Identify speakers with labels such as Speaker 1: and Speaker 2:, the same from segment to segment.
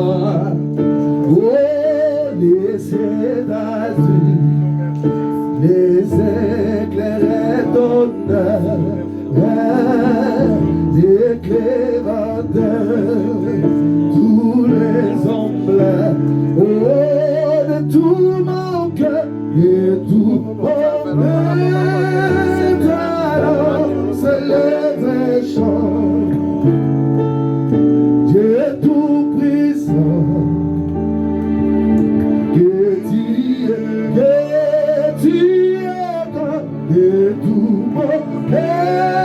Speaker 1: Oh, les États-Unis, les éclairs d'honneur, les clémenteurs, tous les hommes, oh, de tout mon cœur et tout mon être, alors c'est le vrai chant. Dieu tout-puissant, que tu es grand, et tout mon être,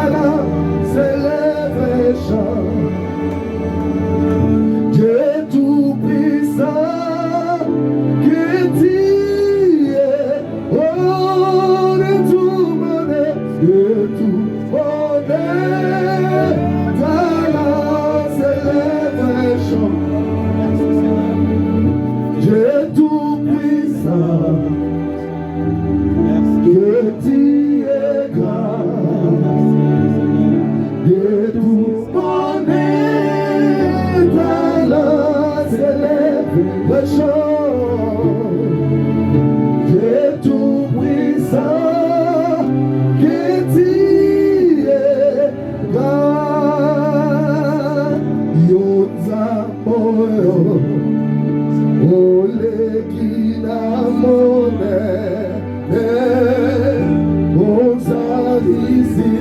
Speaker 1: alors c'est le vrai chant. Dieu tout-puissant, que tu es, oh, de tout mon être, de tout mon être, alors c'est le vrai chant. Dieu tout-puissant, que tu es grand, de tout mon être, alors c'est le vrai chant. Dieu tout-puissant, que tu es grand. Yonza moyo, ole kina mone, ozalisi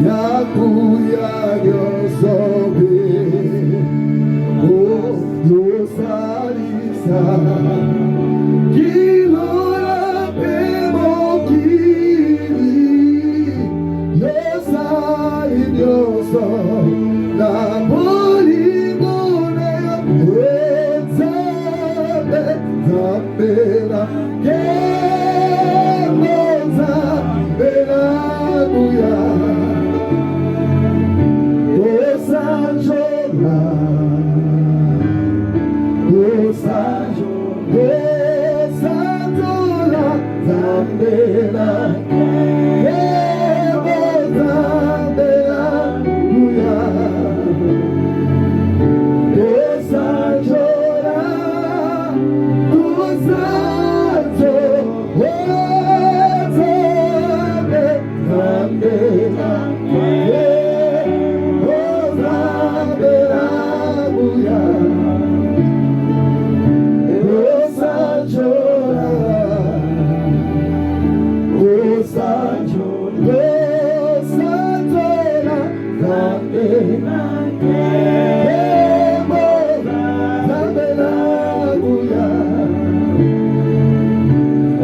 Speaker 1: yakuya yosobe, oh yosalisa kilola pemokiri, yosali nyoso na bolimone ezabe zambela kemoza belaguya osanjola osanjola zambela kemoza belaguya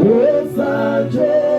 Speaker 1: osanjola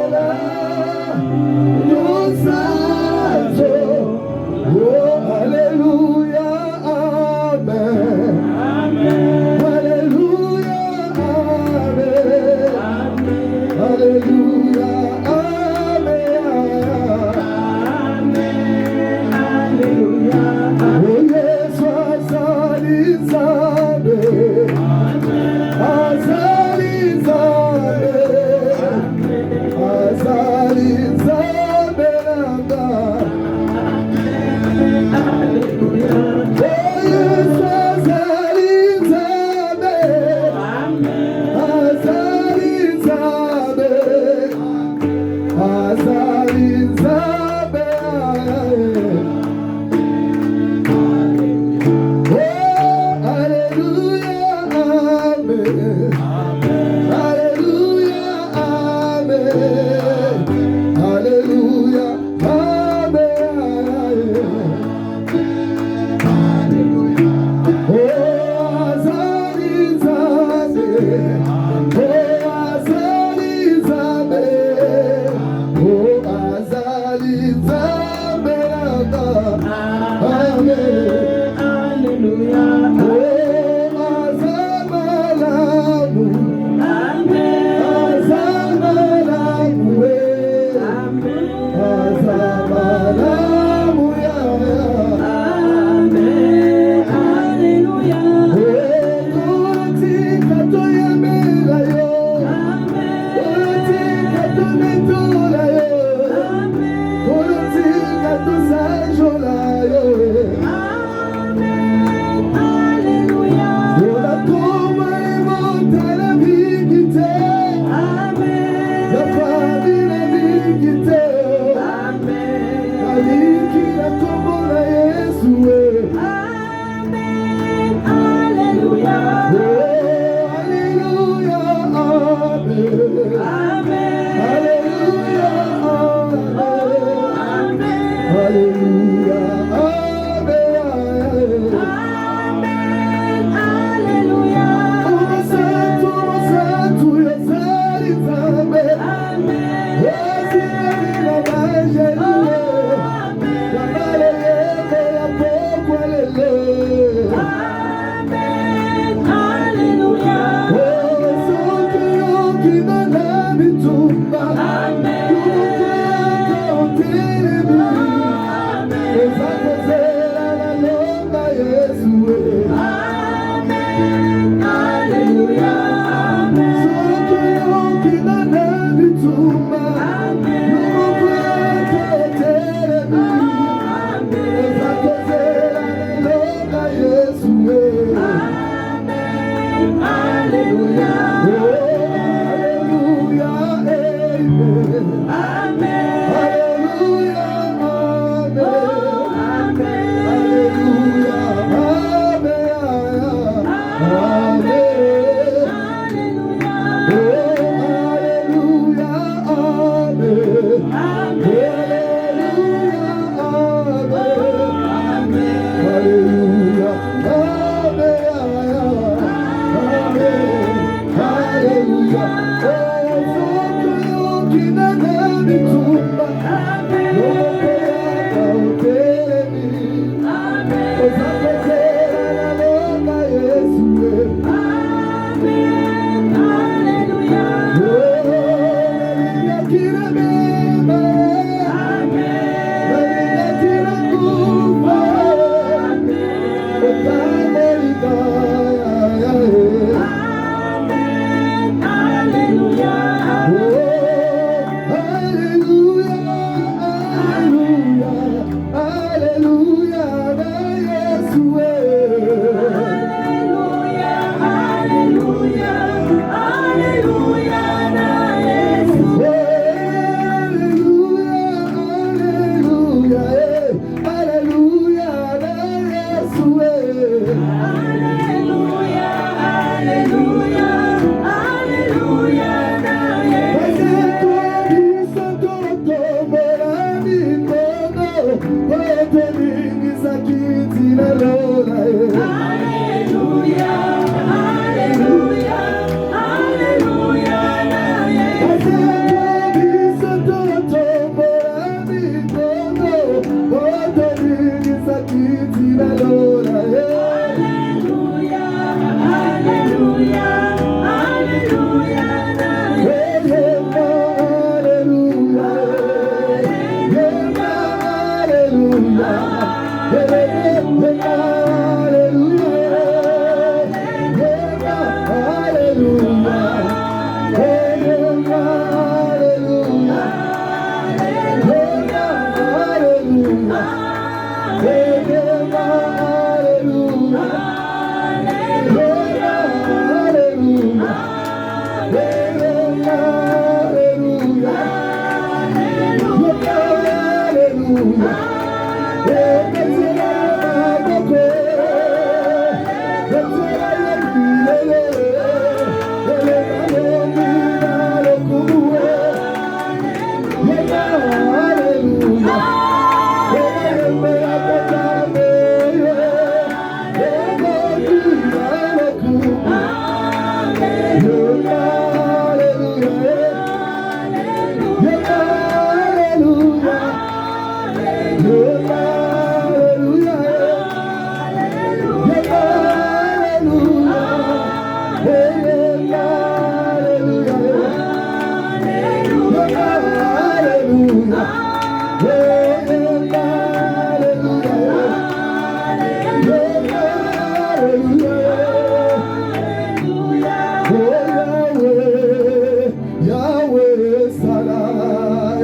Speaker 1: Yahweh Salah,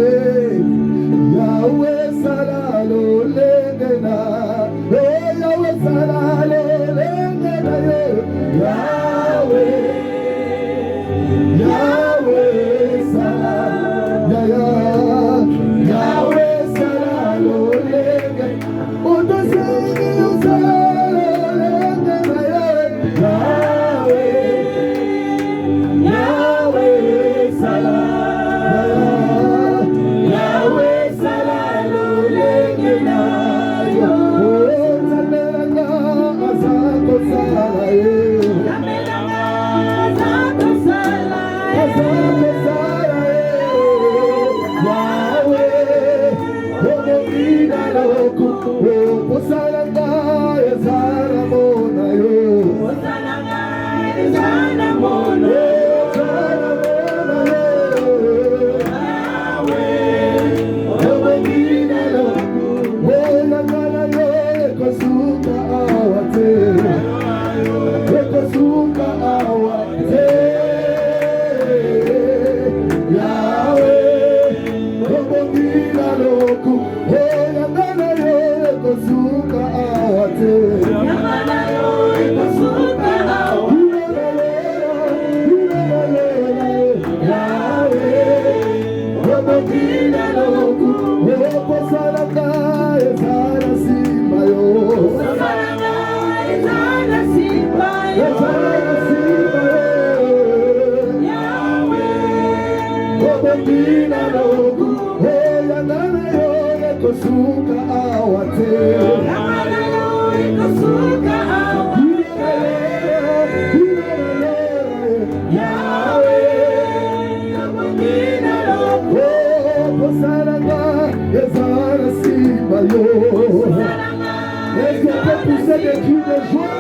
Speaker 1: Yahweh Salah, Est-ce qu'on peut pousser des cris de joie?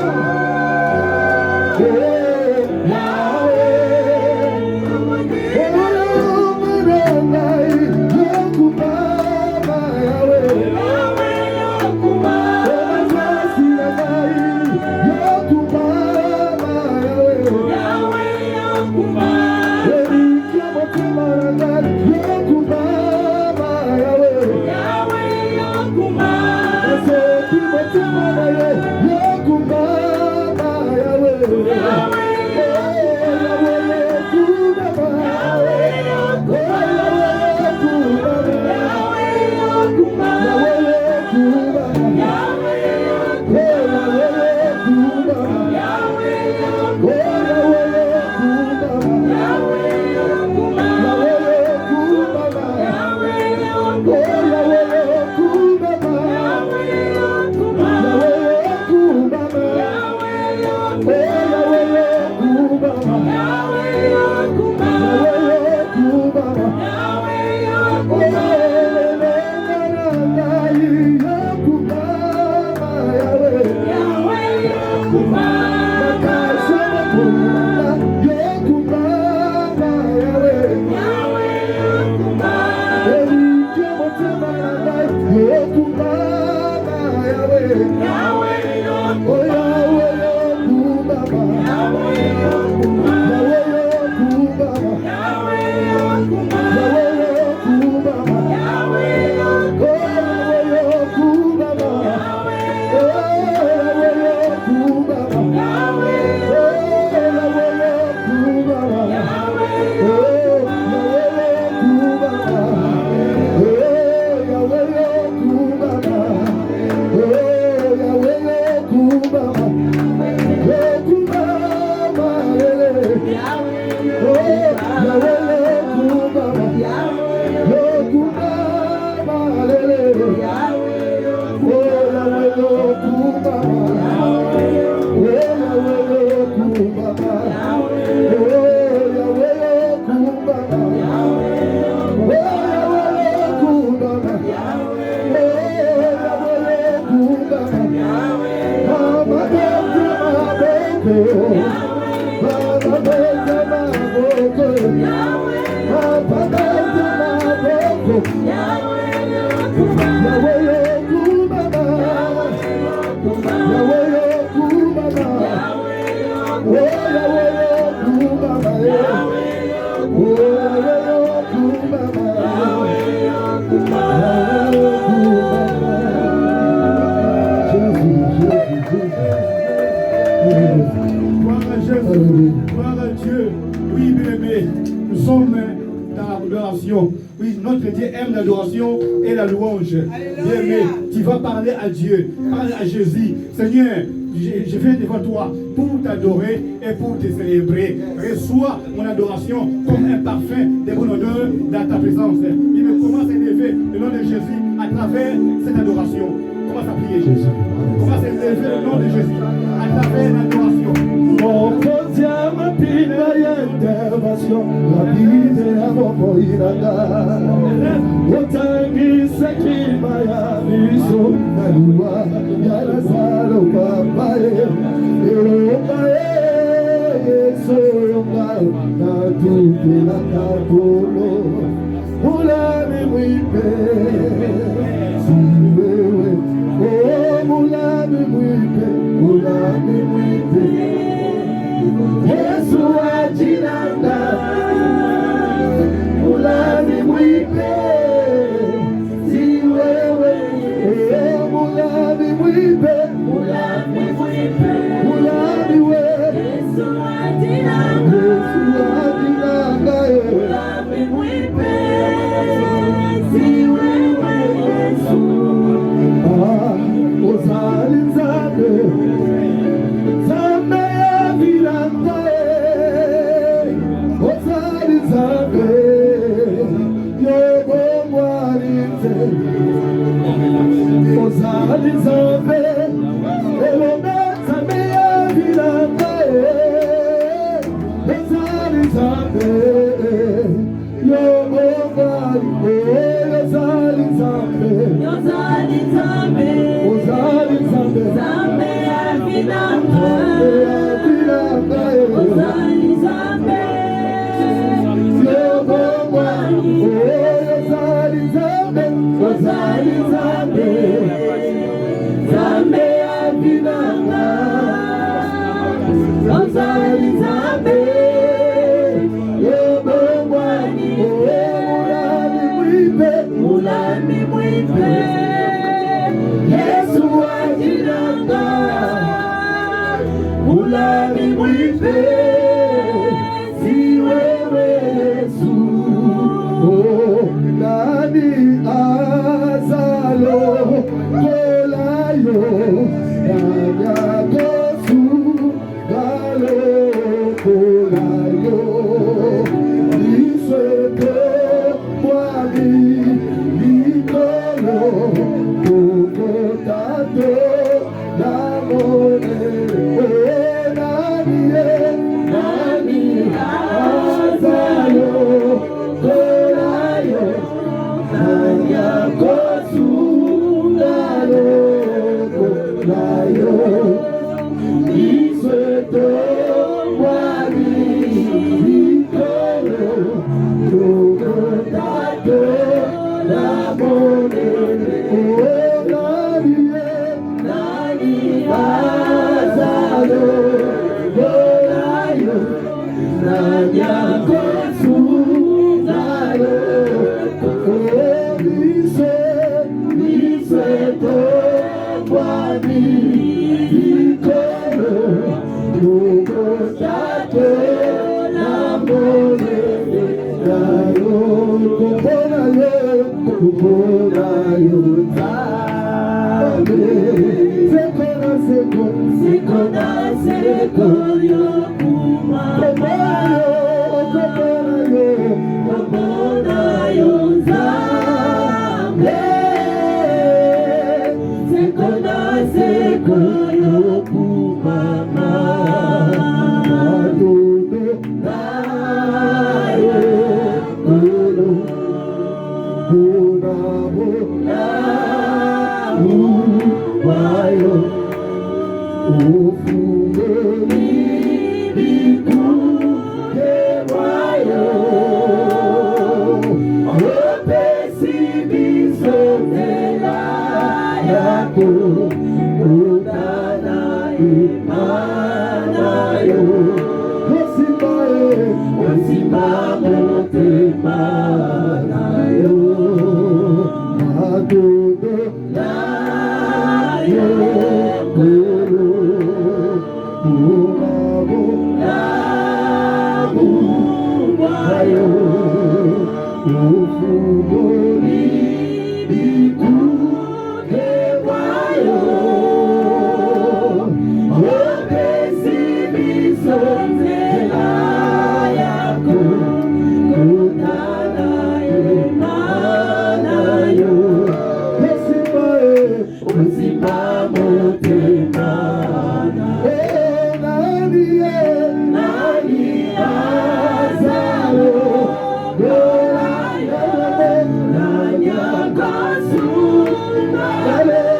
Speaker 2: Gloire à Dieu. Oui, bien-aimé, nous sommes dans l'adoration. Oui, notre Dieu aime l'adoration et la louange. Bien-aimé, tu vas parler à Dieu, parler à Jésus. Seigneur, je viens devant toi pour t'adorer et pour te célébrer. Reçois mon adoration comme un parfum de bon honneur dans ta présence. Il me commence à élever le nom de Jésus à travers cette adoration. Commence à prier Jésus. Commence à élever le nom de Jésus à travers l'adoration.
Speaker 1: Mon quotidien ma pile d'intervention, la vie à mon poïrada. Autant qui c'est qui m'a nalua yarazalo papaye eropaye yesoyonga natupela kapolo mulani mwipe siwewe mulani mwipe Yesu ajinanga mulani mwipe si wewe mulani mwipe mulani we Yesu ajinanga mulani mwipe si wewe Yesu ozali nzambe nzambe ya bilanga ozali nzambe yobomwalinze ozali nzambe elonga nzambe ya bilanga ozali nzambe yobomwalinze ozali nzambe ozali nzambe ozali nzambe nzambe ya bilanga ozali nzambe yobomwalinze ozali nzambe ozali nzambe nzambe ya bilanga ozali nzambe yobomwalinze mulani mwipe Yesu ajinanga mulani mwipe si wewe Yesu nani azalo kolayo nanyakosu galo kolayo iswete mwami nikolo kukotato namone nani azalo kolayo nanyakosu galo kolayo iswete mwami nikolo kukotato namone nani azalo kolayo nanyakosu galo iswete mwami nikolo kukotato namone kuponayo nzambe seko yokuma kuponayo nzambe seko yokuma Hallelujah.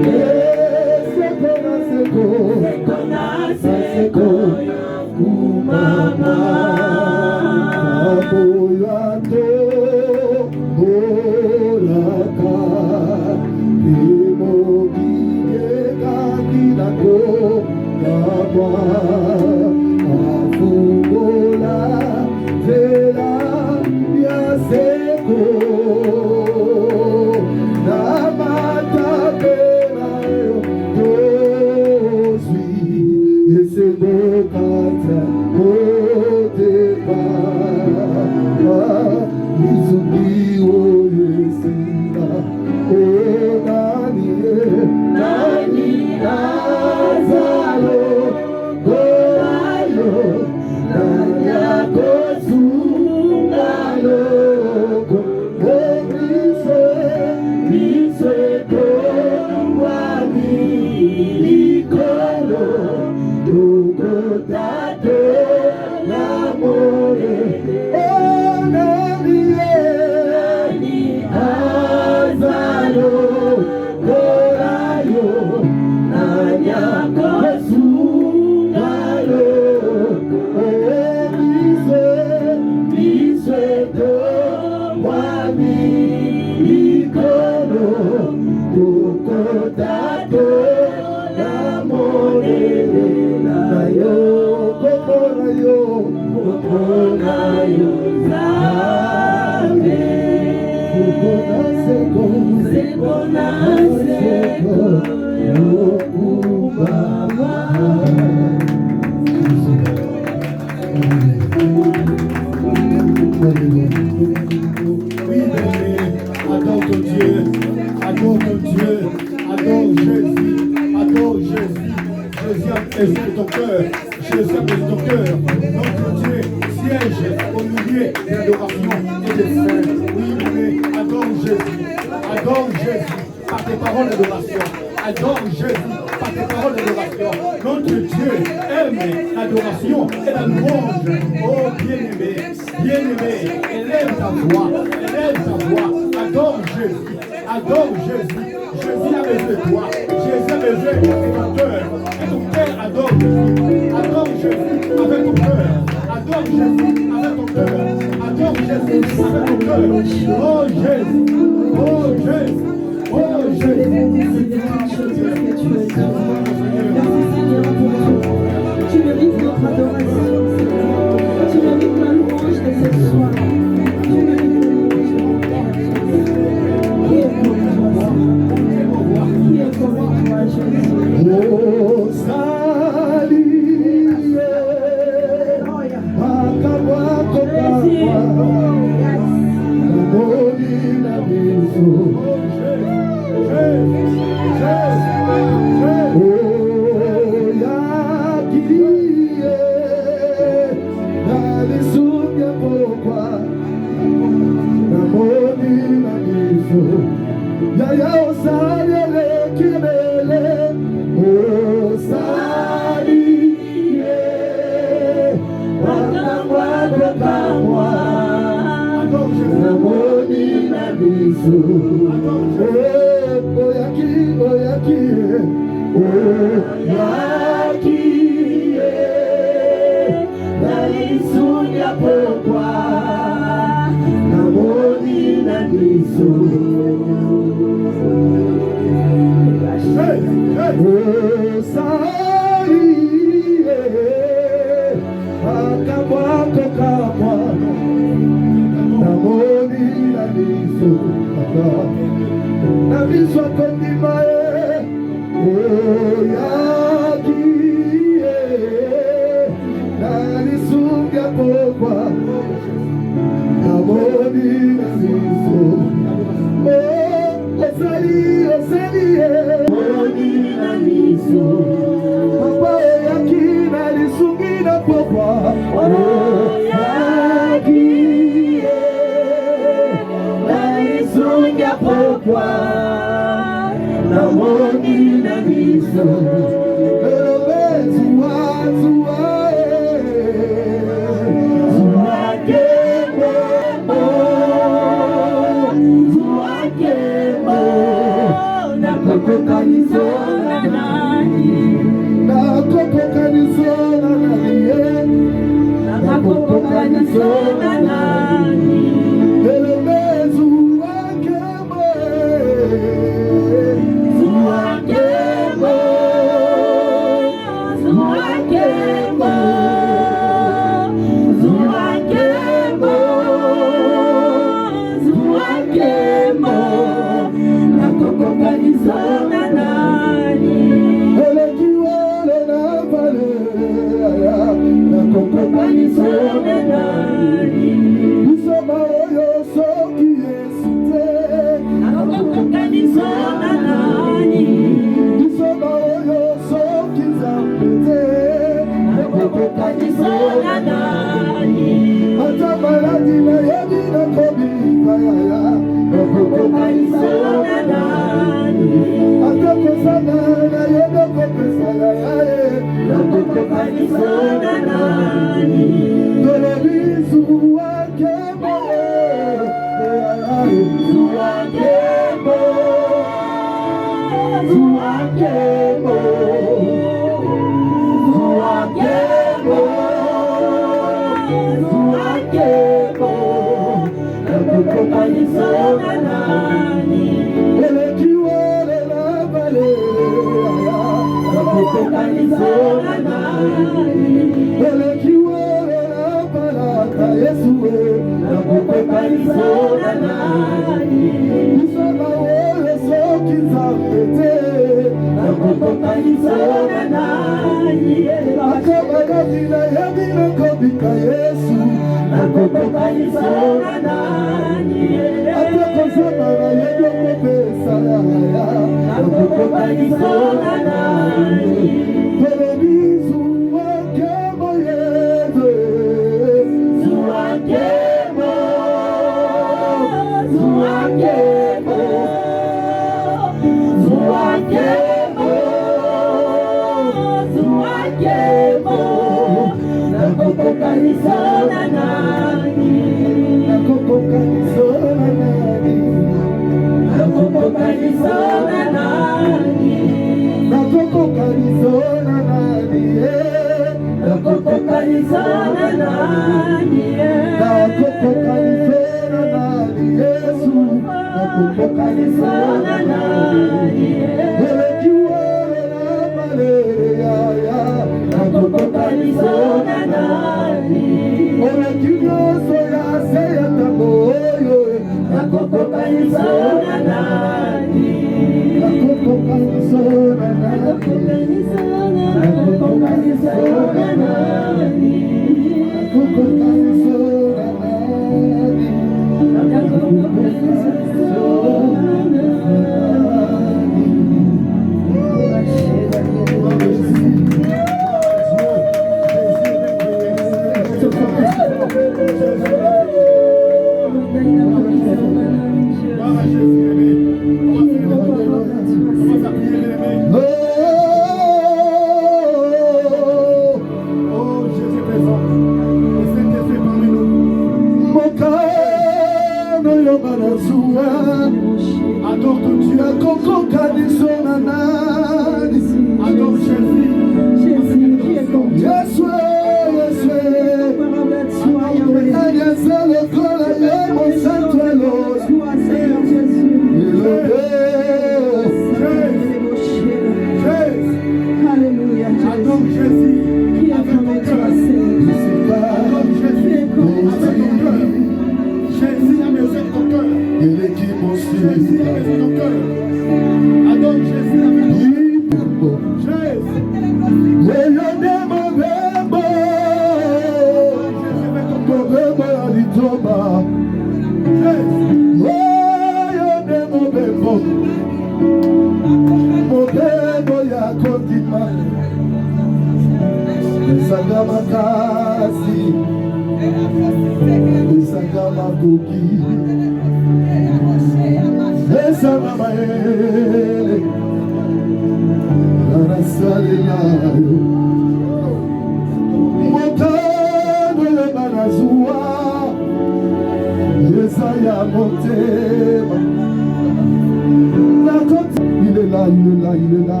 Speaker 1: Il est là là, il est là, il est là.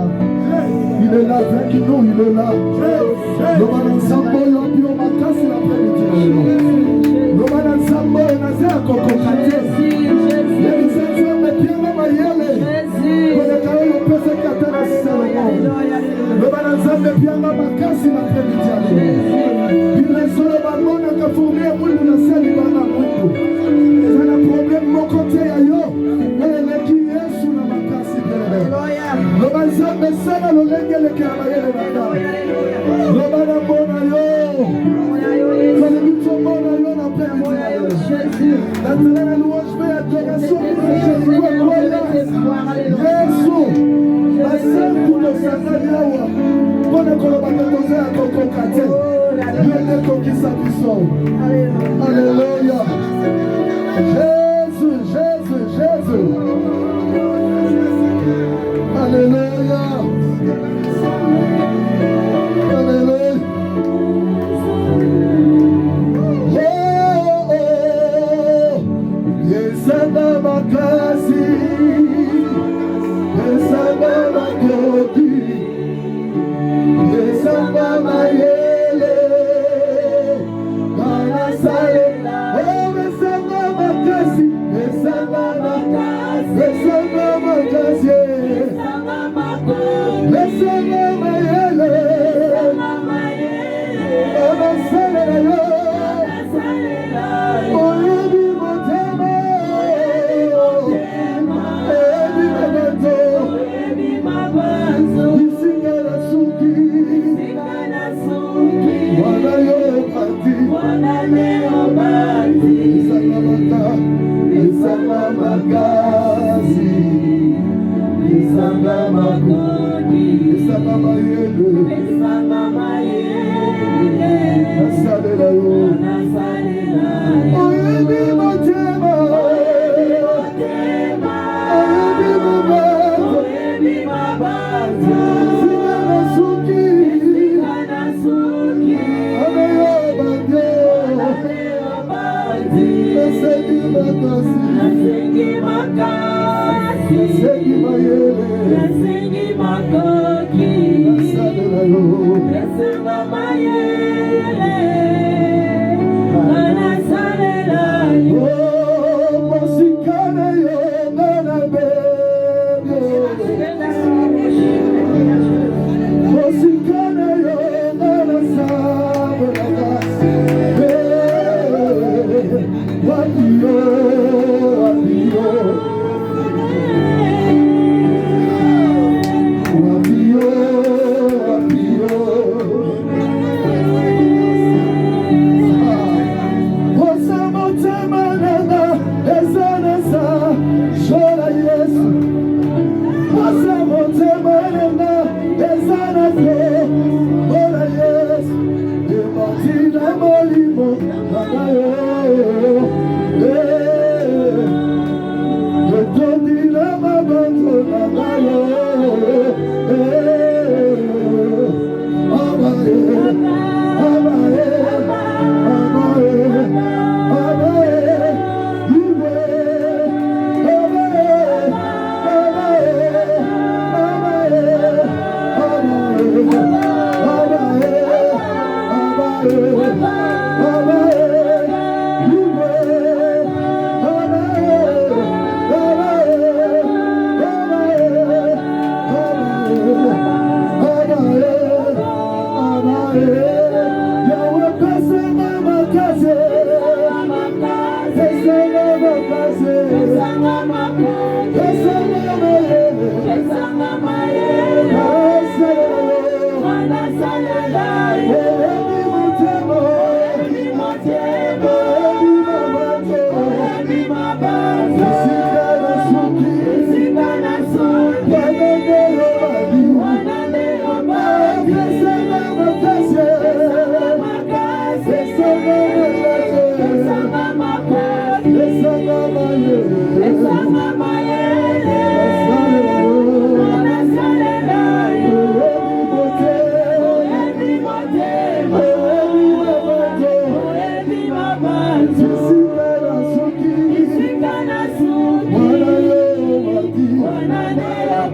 Speaker 1: Il est là avec nous, il est là. Le Bananzambo, l'Ambio Makasi, l'après-midi. Le Bananzambo, Nazé à Kokokate. Les Bananzambo, Pierre Mayele. Le Kaolo Pese Katana Salomon. Le Bananzambo, Pierre Makasi, l'après-midi. Il est sur le ballon de Kafourné, Moulou, la scène, il va la Moulou. C'est un problème, mon côté, ayo. Elle est qui est sous la Makasi, le Banzambe sana lolengele kamayele nana. Le Banambona yo. Fallait nous tomber dans l'eau en plein milieu. Maintenant la louange fait adoration pour le Jésus. Yesu. La sainte pour le Satayawa. Bonne collaboration à Coco Kate. Dieu ne conquis sa puissance. Alléluia. Jésus, Jésus, Jésus. Alléluia. Alléluia. Oh, oh, Yesana Makasi, Yesana Makoti, Yesana Mayele, Manasale, oh, Yesana Makasi, Yesana Makasi, Yesana Makasi. Laissez-moi m'aider,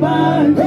Speaker 3: Bye.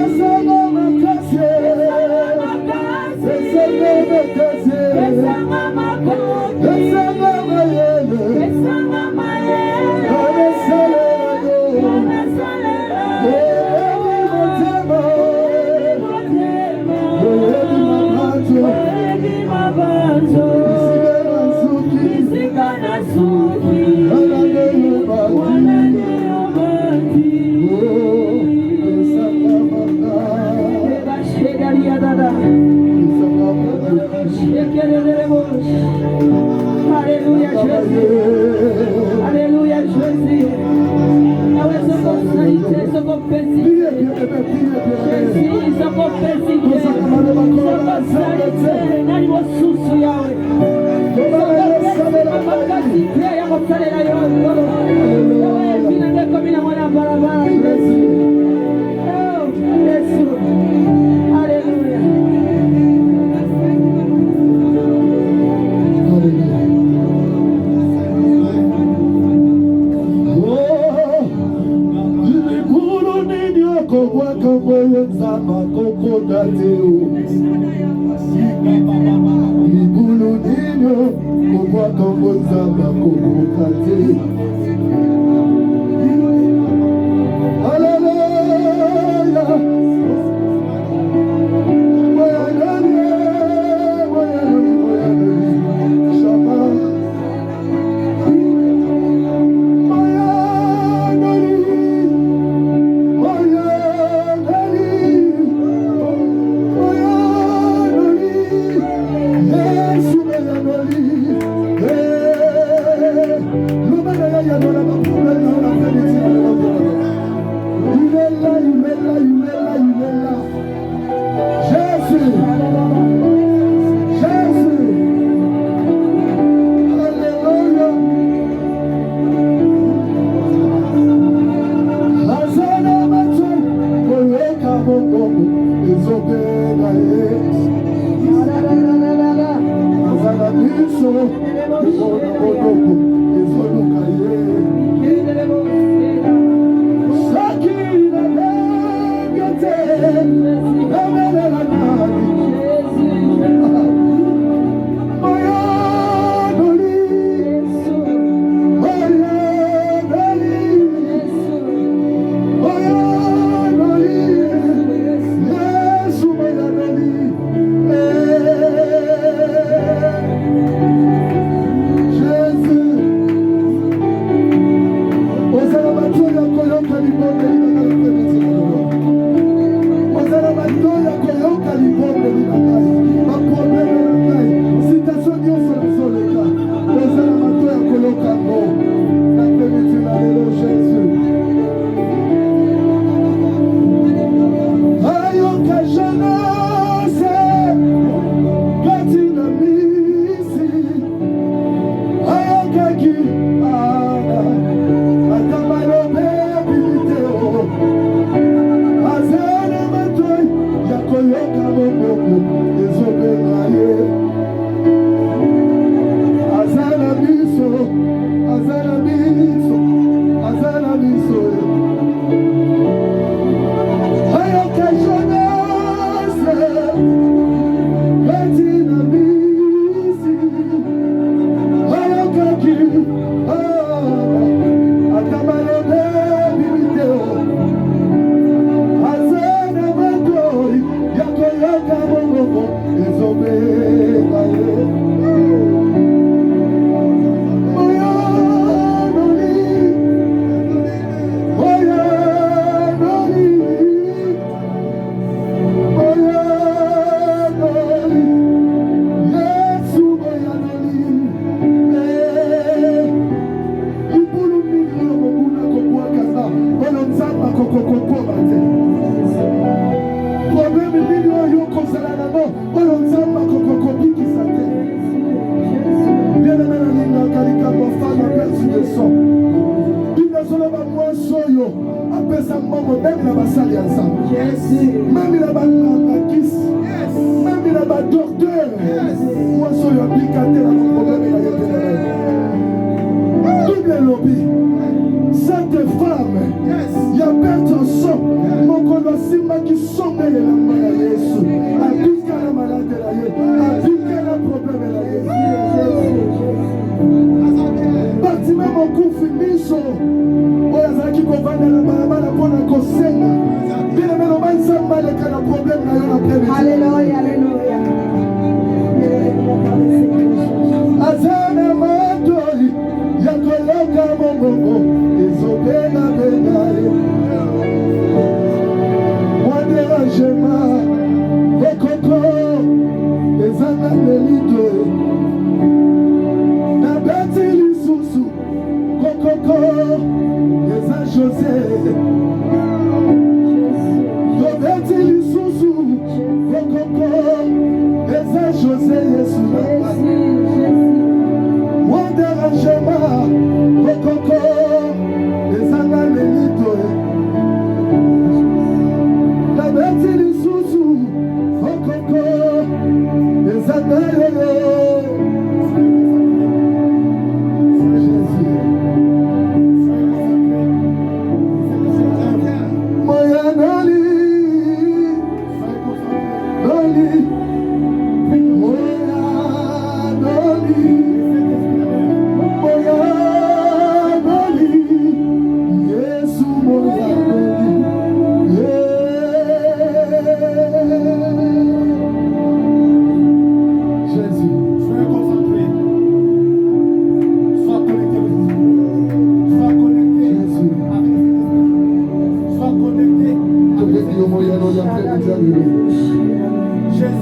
Speaker 2: Jésus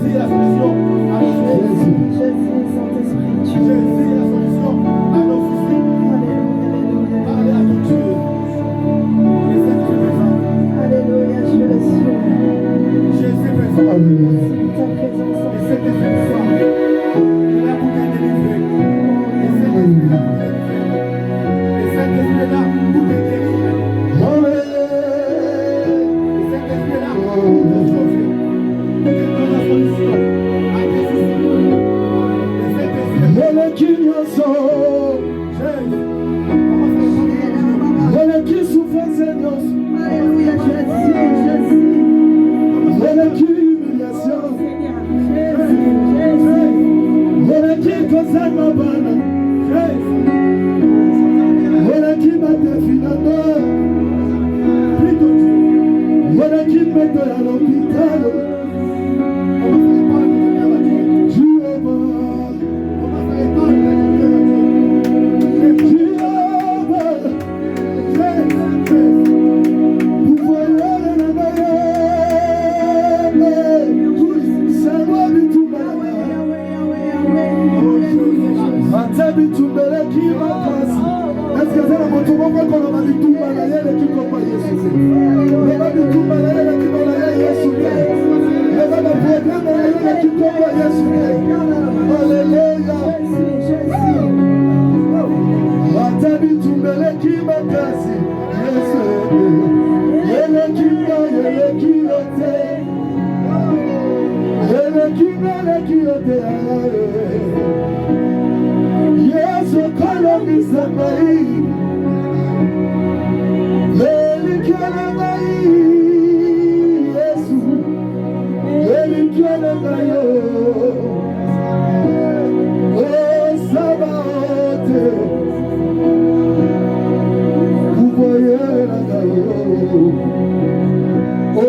Speaker 2: est la solution à nos soucis. Jésus est la solution à nos soucis. Parlez à ton Dieu. Il est présent.
Speaker 3: Alléluia, je le suis.
Speaker 2: Jésus est présent.
Speaker 3: Ta présence en
Speaker 2: Et cet esprit présent, il est là pour te délivrer. Et cet esprit est là pour te délivrer. Et cet esprit est là pour te guérir. Et cet esprit est là pour te sauver. Pour te donner la solution à tes soucis. Et cet esprit est là.
Speaker 3: Alléluia, je le suis.
Speaker 1: Oh,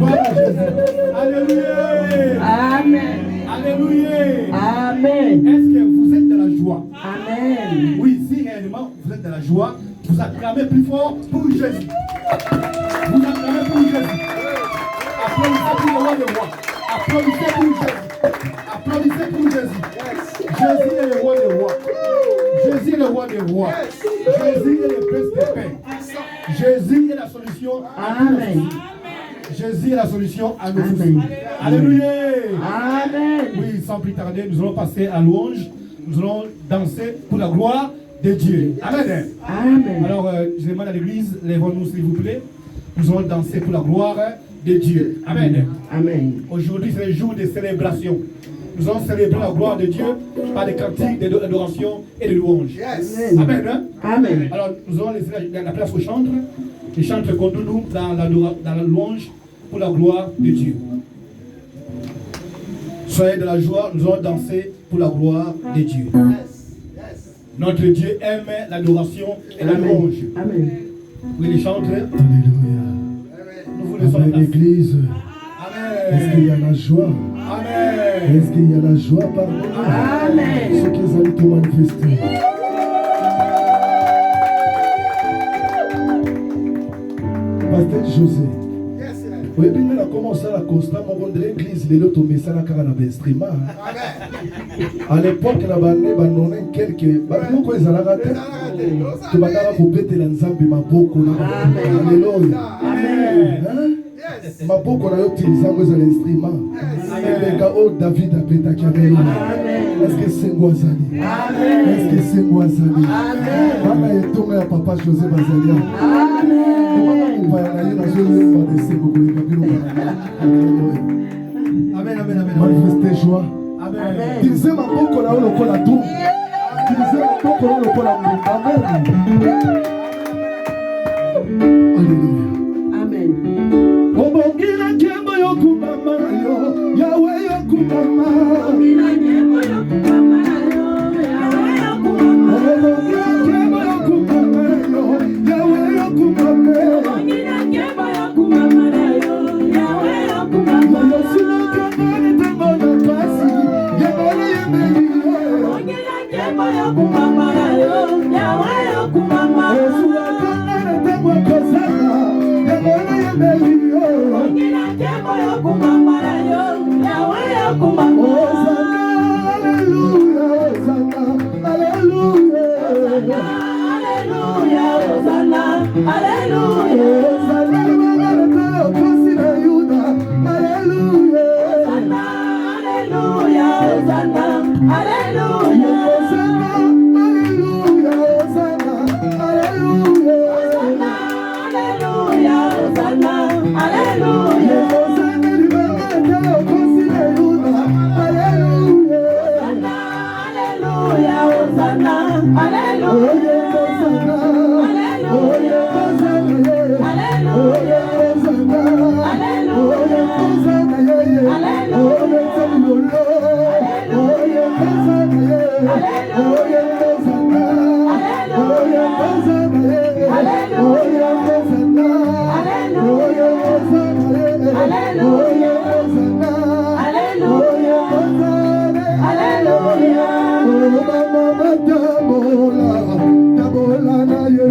Speaker 2: Gloire à Jésus. Alléluia.
Speaker 3: Amen.
Speaker 2: Alléluia.
Speaker 3: Amen.
Speaker 2: Est-ce que vous êtes dans la joie?
Speaker 3: Amen.
Speaker 2: Oui, si réellement vous êtes dans la joie, vous acclamez plus fort pour Jésus. Vous acclamez pour Jésus. Applaudissez pour le roi des rois. Applaudissez pour Jésus. Applaudissez pour Jésus. Jésus est le roi des rois. Jésus est le roi des rois. Jésus est le prince des paix. Jésus est la solution à nos
Speaker 3: Amen.
Speaker 2: soucis. Jésus est la solution à nos soucis.
Speaker 3: Amen.
Speaker 2: Alléluia.
Speaker 3: Amen.
Speaker 2: Oui, sans plus tarder, nous allons passer à louange. Nous allons danser pour la gloire de Dieu. Amen.
Speaker 3: Amen.
Speaker 2: Alors, je demande à l'église, lèvons-nous s'il vous plaît. Nous allons danser pour la gloire de Dieu. Amen.
Speaker 3: Amen.
Speaker 2: Aujourd'hui, c'est le jour de célébration. Nous allons célébrer la gloire de Dieu par des cantiques d'adoration et de louange. Amen. Hein?
Speaker 3: Amen.
Speaker 2: Alors, nous allons laisser la place aux chantres. Les chantres conduisent nous dans la louange pour la gloire de Dieu. Soyez de la joie, nous allons danser pour la gloire de Dieu. Notre Dieu aime l'adoration et la louange.
Speaker 3: Amen.
Speaker 2: Oui, les chantres.
Speaker 1: Alléluia.
Speaker 2: Nous vous laissons la
Speaker 1: Amen,
Speaker 2: place.
Speaker 1: l'église. Est-ce qu'il y
Speaker 2: Amen.
Speaker 1: a la joie?
Speaker 2: Amen.
Speaker 1: Est-ce qu'il y a la joie parmi nous?
Speaker 3: Amen.
Speaker 1: Ce qu'ils allaient te manifester. Pasteur José. Oui, bien, on a commencé à constamment rendre l'église, les lots, mais ça n'a qu'à l'instrument. À l'époque, on a donné quelques. Beaucoup ils allaient rater. Tu vas faire couper tes lanzambi, ma beaucoup. Alléluia.
Speaker 2: Amen.
Speaker 1: Ma beaucoup, on a utilisé l'instrument. Les gars, oh, David a pété à Alléluia. Est-ce que c'est Guazali? Est-ce que c'est Guazali? Voilà, il tombe à papa José Bazalia.
Speaker 2: Amen, amen, amen.
Speaker 1: Manifester joie.
Speaker 2: Amen.
Speaker 1: Disait ma boko na olo kola tout. Disait ma boko na olo kola tout. Amen. Alléluia.
Speaker 3: Amen.
Speaker 1: Obongila kembo yokumama yo. Yahweh yokumama.
Speaker 3: Obongila kembo yokumama yo. Yahweh yokumama.
Speaker 1: Obongila kembo yokumama yo. Yahweh yokumama.
Speaker 3: Obongila kembo yokumama yo. Yahweh yokumama.
Speaker 1: Yosula kembo tembo na pasi. Yahweh yemeli.
Speaker 3: Obongila kembo yokumama yo. Yahweh yokumama.
Speaker 1: Yosula kembo tembo kozala. Yahweh yemeli.
Speaker 3: Obongila kembo yokumama yo. Yahweh yokumama.
Speaker 1: Alléluia, Alléluia.
Speaker 3: Alléluia, Hosanna, Alléluia.
Speaker 1: Yes,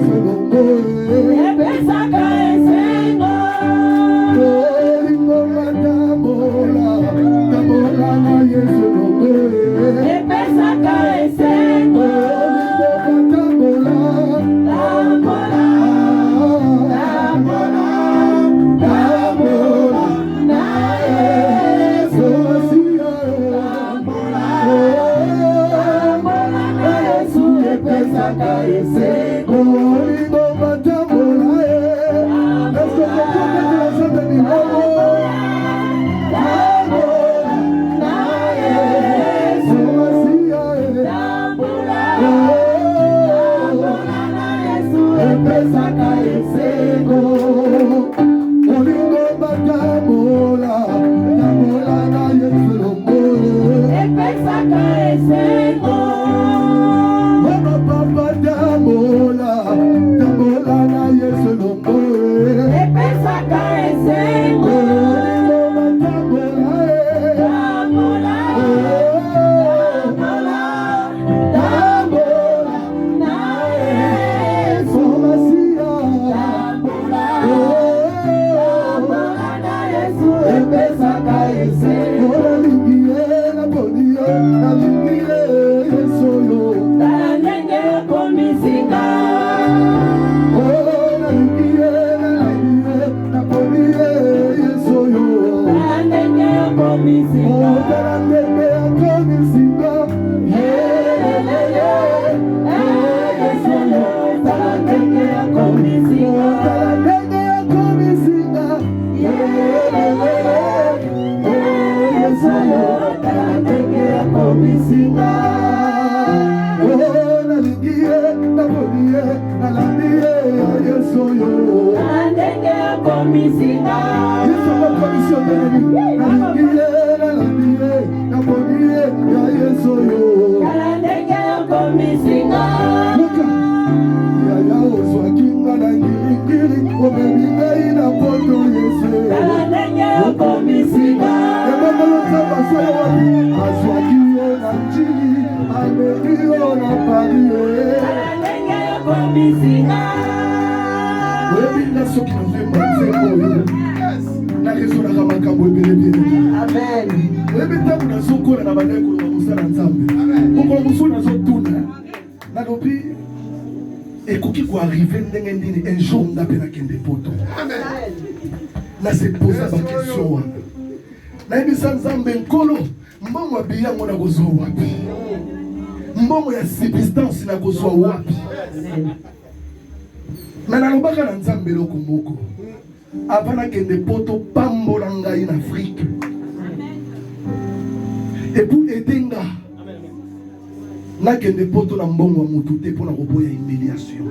Speaker 3: epesaka ese.
Speaker 1: nalingi ye naponi ye nalingi ye Yesu yo
Speaker 3: Tala ndenge komisinga.
Speaker 1: nalingi ye naponi ye Yesu yo
Speaker 3: Tala ndenge komisinga.
Speaker 1: tala ndenge komisinga
Speaker 3: Yesu yo. Tala ndenge komisinga.
Speaker 1: tala ndenge komisinga
Speaker 3: Yesu yo. Tala ndenge komisinga.
Speaker 1: nalingi ye naponi ye nalandi ye Yesu yo
Speaker 3: Tala ndenge komisinga.
Speaker 1: Yesu ko commission nalingi ye nalandi ye naponi ye ya Yesu yo
Speaker 3: Tala ndenge komisinga.
Speaker 1: yaya ozwaki nga na ngiringiri omemi ngai na poto Yesu
Speaker 3: Tala ndenge komisinga.
Speaker 1: ebongolotambasaya wapi azwaki yo na njili amemi yo na Paris
Speaker 3: Tala ndenge komisinga.
Speaker 1: oyebinga soki nazwemba nzembo oyo nakezolaka makambo ebelebele
Speaker 3: Amen.
Speaker 1: oyebi ntango nazokola na bandekolo na mosala Nzambe mokolo mosusu nazotuna nalobi ekoki koarrive ndenge nini un jour nga mpe nakende poto nasepoza bakestion wana nayebisa Nzambe nkolo mbongo ya biyango nakozwa wapi mbongo ya substance nakozwa wapi me nalobaka na Nzambe eloko moko ava nakende poto pambola ngai na Afrique epu edenga nakende poto na mbongo ya motu te mpona koboya humiliation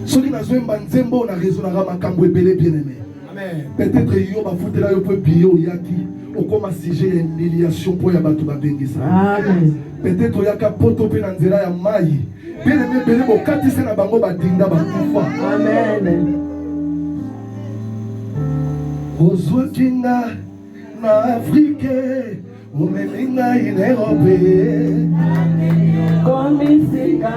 Speaker 1: soki nazwemba nzembo na rezonaka makambo ebele bien aimé peut-être yo bafutela yo mpo biye oyaki okoma sujet ya humiliation mpo ya bato babengisa peut-être oyaka poto mpe na nzela ya mai bien aimé ebele bokatisa na bango badinda bakufa ozwaki nga na Afrique omemi ngai na Europe
Speaker 3: Komisinga.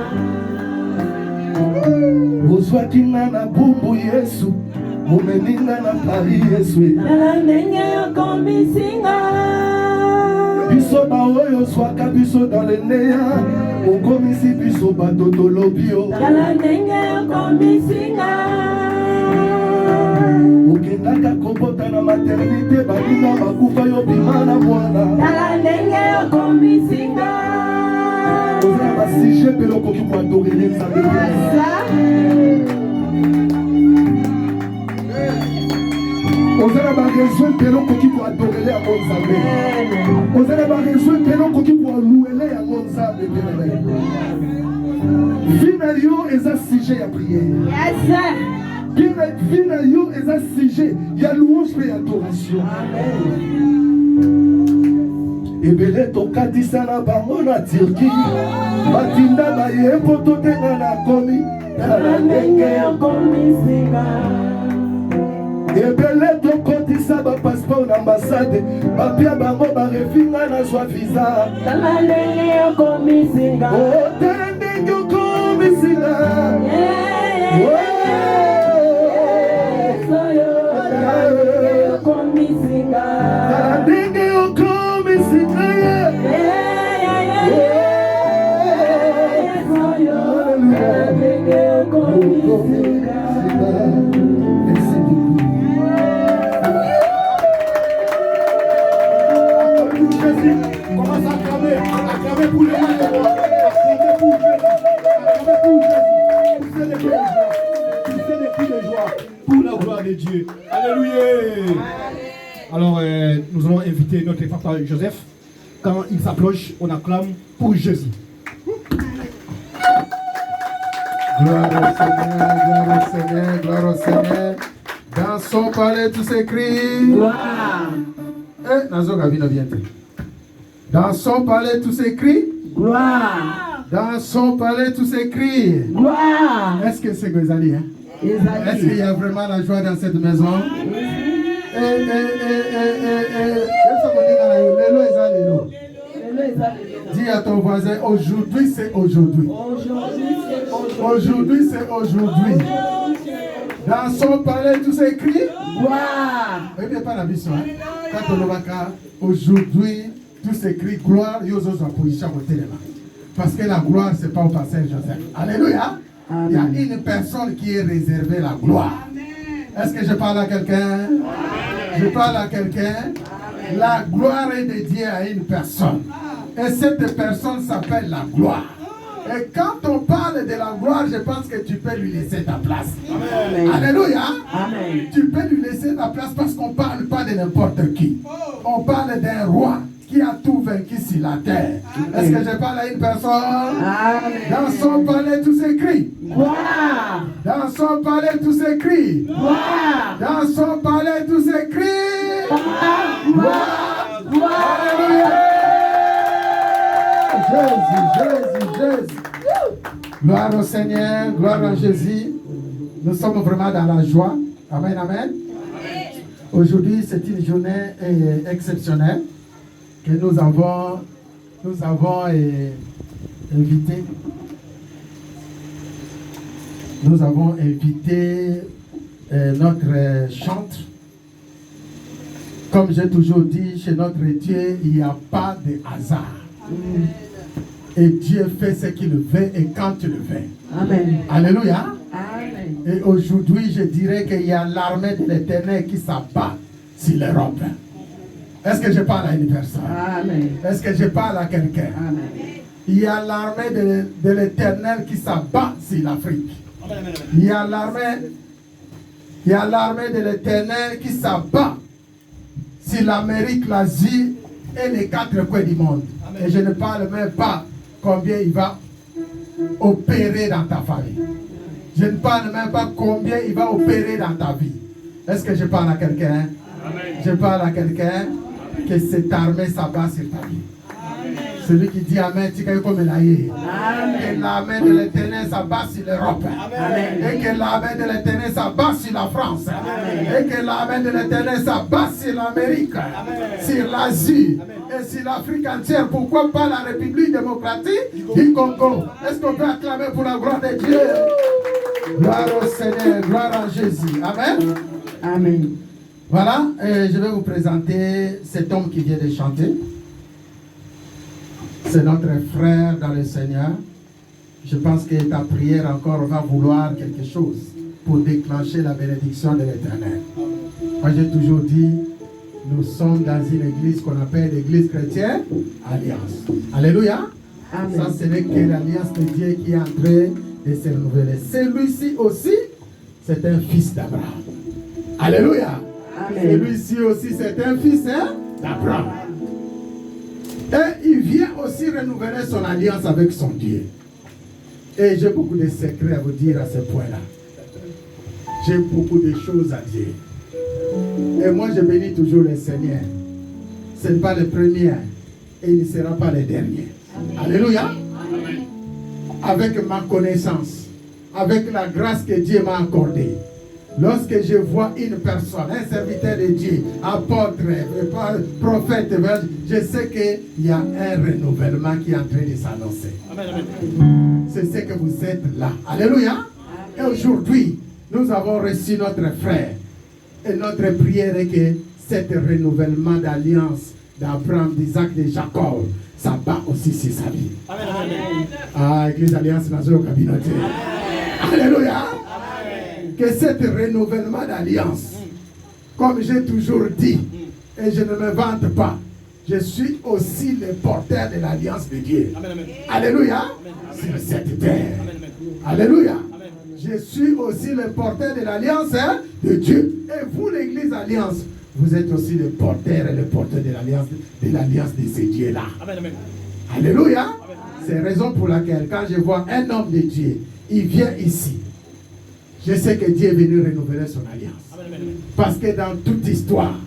Speaker 1: ozwaki nga na bumbu Yesu omemi nga na Paris Yesu
Speaker 3: Tala ndenge komisinga.
Speaker 1: biso baoyo ozwaka biso dans le neya okomisi biso bato tolobi yo
Speaker 3: Tala ndenge komisinga.
Speaker 1: okendaka kobota na maternité baninga bakufa yo bima na mwana
Speaker 3: Tala ndenge komisinga.
Speaker 1: oza na basije mpe okoki koadorele Nzambe oza na barezoin mpe okoki koadorele yango Nzambe oza na barezoin mpe okoki koaluele yango Nzambe mpe vi na yo eza sujet ya priere vi na yo eza sujet ya louange mpe ya adoration ebele tokatisa na bango na Turki batinda baye mpo totenga na komi
Speaker 3: Tala ndenge komisinga.
Speaker 1: ebele tokotisa bapasseport na ambassade bapia bango barefinga nazwa visa
Speaker 3: Tala ndenge komisinga.
Speaker 1: otala ndenge okomisinga tala ndenge okomisinga
Speaker 2: Commence à acclamer pour le roi, acclamer pour Jésus, acclamer pour Jésus, pousser des cris de joie pour la gloire de Dieu. Alléluia. Alors nous allons inviter notre papa Joseph. Quand il s'approche, on acclame pour Jésus.
Speaker 4: Gloire au Seigneur, gloire au Seigneur, gloire au Seigneur. Dans son palais, tous ces cris.
Speaker 3: Gloire.
Speaker 4: Nazoga vino bientôt. Dans son palais, tous ces cris.
Speaker 3: Gloire.
Speaker 4: Dans son palais, tous ces cris.
Speaker 3: Gloire.
Speaker 4: Est-ce que c'est Gozali, hein? Est-ce qu'il y a vraiment la joie dans cette maison? Dis à ton voisin, aujourd'hui c'est aujourd'hui. Aujourd'hui c'est aujourd'hui. Dans son palais, tout s'écrit.
Speaker 3: Gloire.
Speaker 4: Vous n'avez pas la vision. Quand on va aujourd'hui, tout s'écrit gloire. Parce que la gloire, ce n'est pas au pasteur Joseph. Alléluia.
Speaker 3: Amen.
Speaker 4: Il y a une personne qui est réservée la gloire. Est-ce que je parle à quelqu'un? Je parle à quelqu'un. La gloire est dédiée à une personne. Et cette personne s'appelle la gloire. Et quand on parle de la gloire, je pense que tu peux lui laisser ta place.
Speaker 3: Amen.
Speaker 4: Alléluia.
Speaker 3: Amen.
Speaker 4: Tu peux lui laisser ta place parce qu'on ne parle pas de n'importe qui. On parle d'un roi qui a tout vaincu sur la terre. Est-ce que je parle à une personne?
Speaker 3: Amen.
Speaker 4: Dans son palais, tout s'écrit.
Speaker 3: Gloire.
Speaker 4: Dans son palais, tout s'écrit.
Speaker 3: Gloire.
Speaker 4: Dans son palais, tout s'écrit.
Speaker 3: Gloire. Gloire.
Speaker 4: Alléluia. Jésus. Gloire au Seigneur, gloire à Jésus. Nous sommes vraiment dans la joie. Amen, amen. Aujourd'hui, c'est une journée exceptionnelle que nous avons invité. Nous avons invité notre chantre. Comme j'ai toujours dit, chez notre Dieu, il n'y a pas de hasard. Et Dieu fait ce qu'il veut et quand il le veut.
Speaker 3: Amen.
Speaker 4: Alléluia.
Speaker 3: Amen.
Speaker 4: Et aujourd'hui, je dirais qu'il y a l'armée de l'Éternel qui s'abat sur l'Europe. Est-ce que je parle à une personne?
Speaker 3: Amen.
Speaker 4: Est-ce que je parle à quelqu'un?
Speaker 3: Amen.
Speaker 4: Il y a l'armée de l'Éternel qui s'abat sur l'Afrique. Il y a l'armée de l'Éternel qui s'abat sur l'Amérique, l'Asie et les 4 coins du monde. Et je ne parle même pas combien il va opérer dans ta famille. Je ne parle même pas combien il va opérer dans ta vie. Est-ce que je parle à quelqu'un? Je parle à quelqu'un que cette armée s'abat sur ta vie. Celui qui dit Amen, tu es comme l'aïe. Que l'armée de l'Éternel s'abat sur l'Europe. Et que l'armée de l'Éternel s'abat sur la France. Et que l'armée de l'Éternel s'abat sur l'Amérique, sur l'Asie et sur l'Afrique entière. Pourquoi pas la République démocratique du Congo? Est-ce qu'on peut acclamer pour la gloire de Dieu? Gloire au Seigneur, gloire à Jésus. Amen.
Speaker 3: Amen.
Speaker 4: Voilà, je vais vous présenter cet homme qui vient de chanter. C'est notre frère dans le Seigneur. Je pense que ta prière encore va vouloir quelque chose pour déclencher la bénédiction de l'Éternel. Moi, j'ai toujours dit, nous sommes dans une église qu'on appelle l'église chrétienne Alliance. Alléluia.
Speaker 3: Amen.
Speaker 4: Ça, ce n'est que l'alliance de Dieu qui est en train de se renouveler. Celui-ci aussi, c'est un fils d'Abraham. Alléluia.
Speaker 3: Amen.
Speaker 4: Celui-ci aussi, c'est un fils d'Abraham. Et il vient aussi renouveler son alliance avec son Dieu. Et j'ai beaucoup de secrets à vous dire à ce point-là. J'ai beaucoup de choses à dire. Et moi, je bénis toujours le Seigneur. Ce n'est pas le premier et il ne sera pas le dernier. Alléluia. Avec ma connaissance, avec la grâce que Dieu m'a accordée, lorsque je vois une personne, un serviteur de Dieu, apôtre, prophète, je sais qu'il y a un renouvellement qui est en train de s'annoncer. C'est ce que vous êtes là. Alléluia. Et aujourd'hui, nous avons reçu notre frère. Et notre prière est que cet renouvellement d'alliance d'Abraham, d'Isaac, de Jacob, ça bat aussi sur sa vie. Ah, Église Alliance Nazo Kabinote. Alléluia. Que cet renouvellement d'alliance, comme j'ai toujours dit, et je ne me vante pas, je suis aussi le porteur de l'alliance de Dieu. Alléluia. Sur cette terre. Alléluia. Je suis aussi le porteur de l'alliance de Dieu. Et vous, l'église Alliance, vous êtes aussi le porteur et le porteur de l'alliance de ce Dieu-là. Alléluia. C'est la raison pour laquelle, quand je vois un homme de Dieu, il vient ici. Je sais que Dieu est venu renouveler son alliance. Parce que dans toute histoire,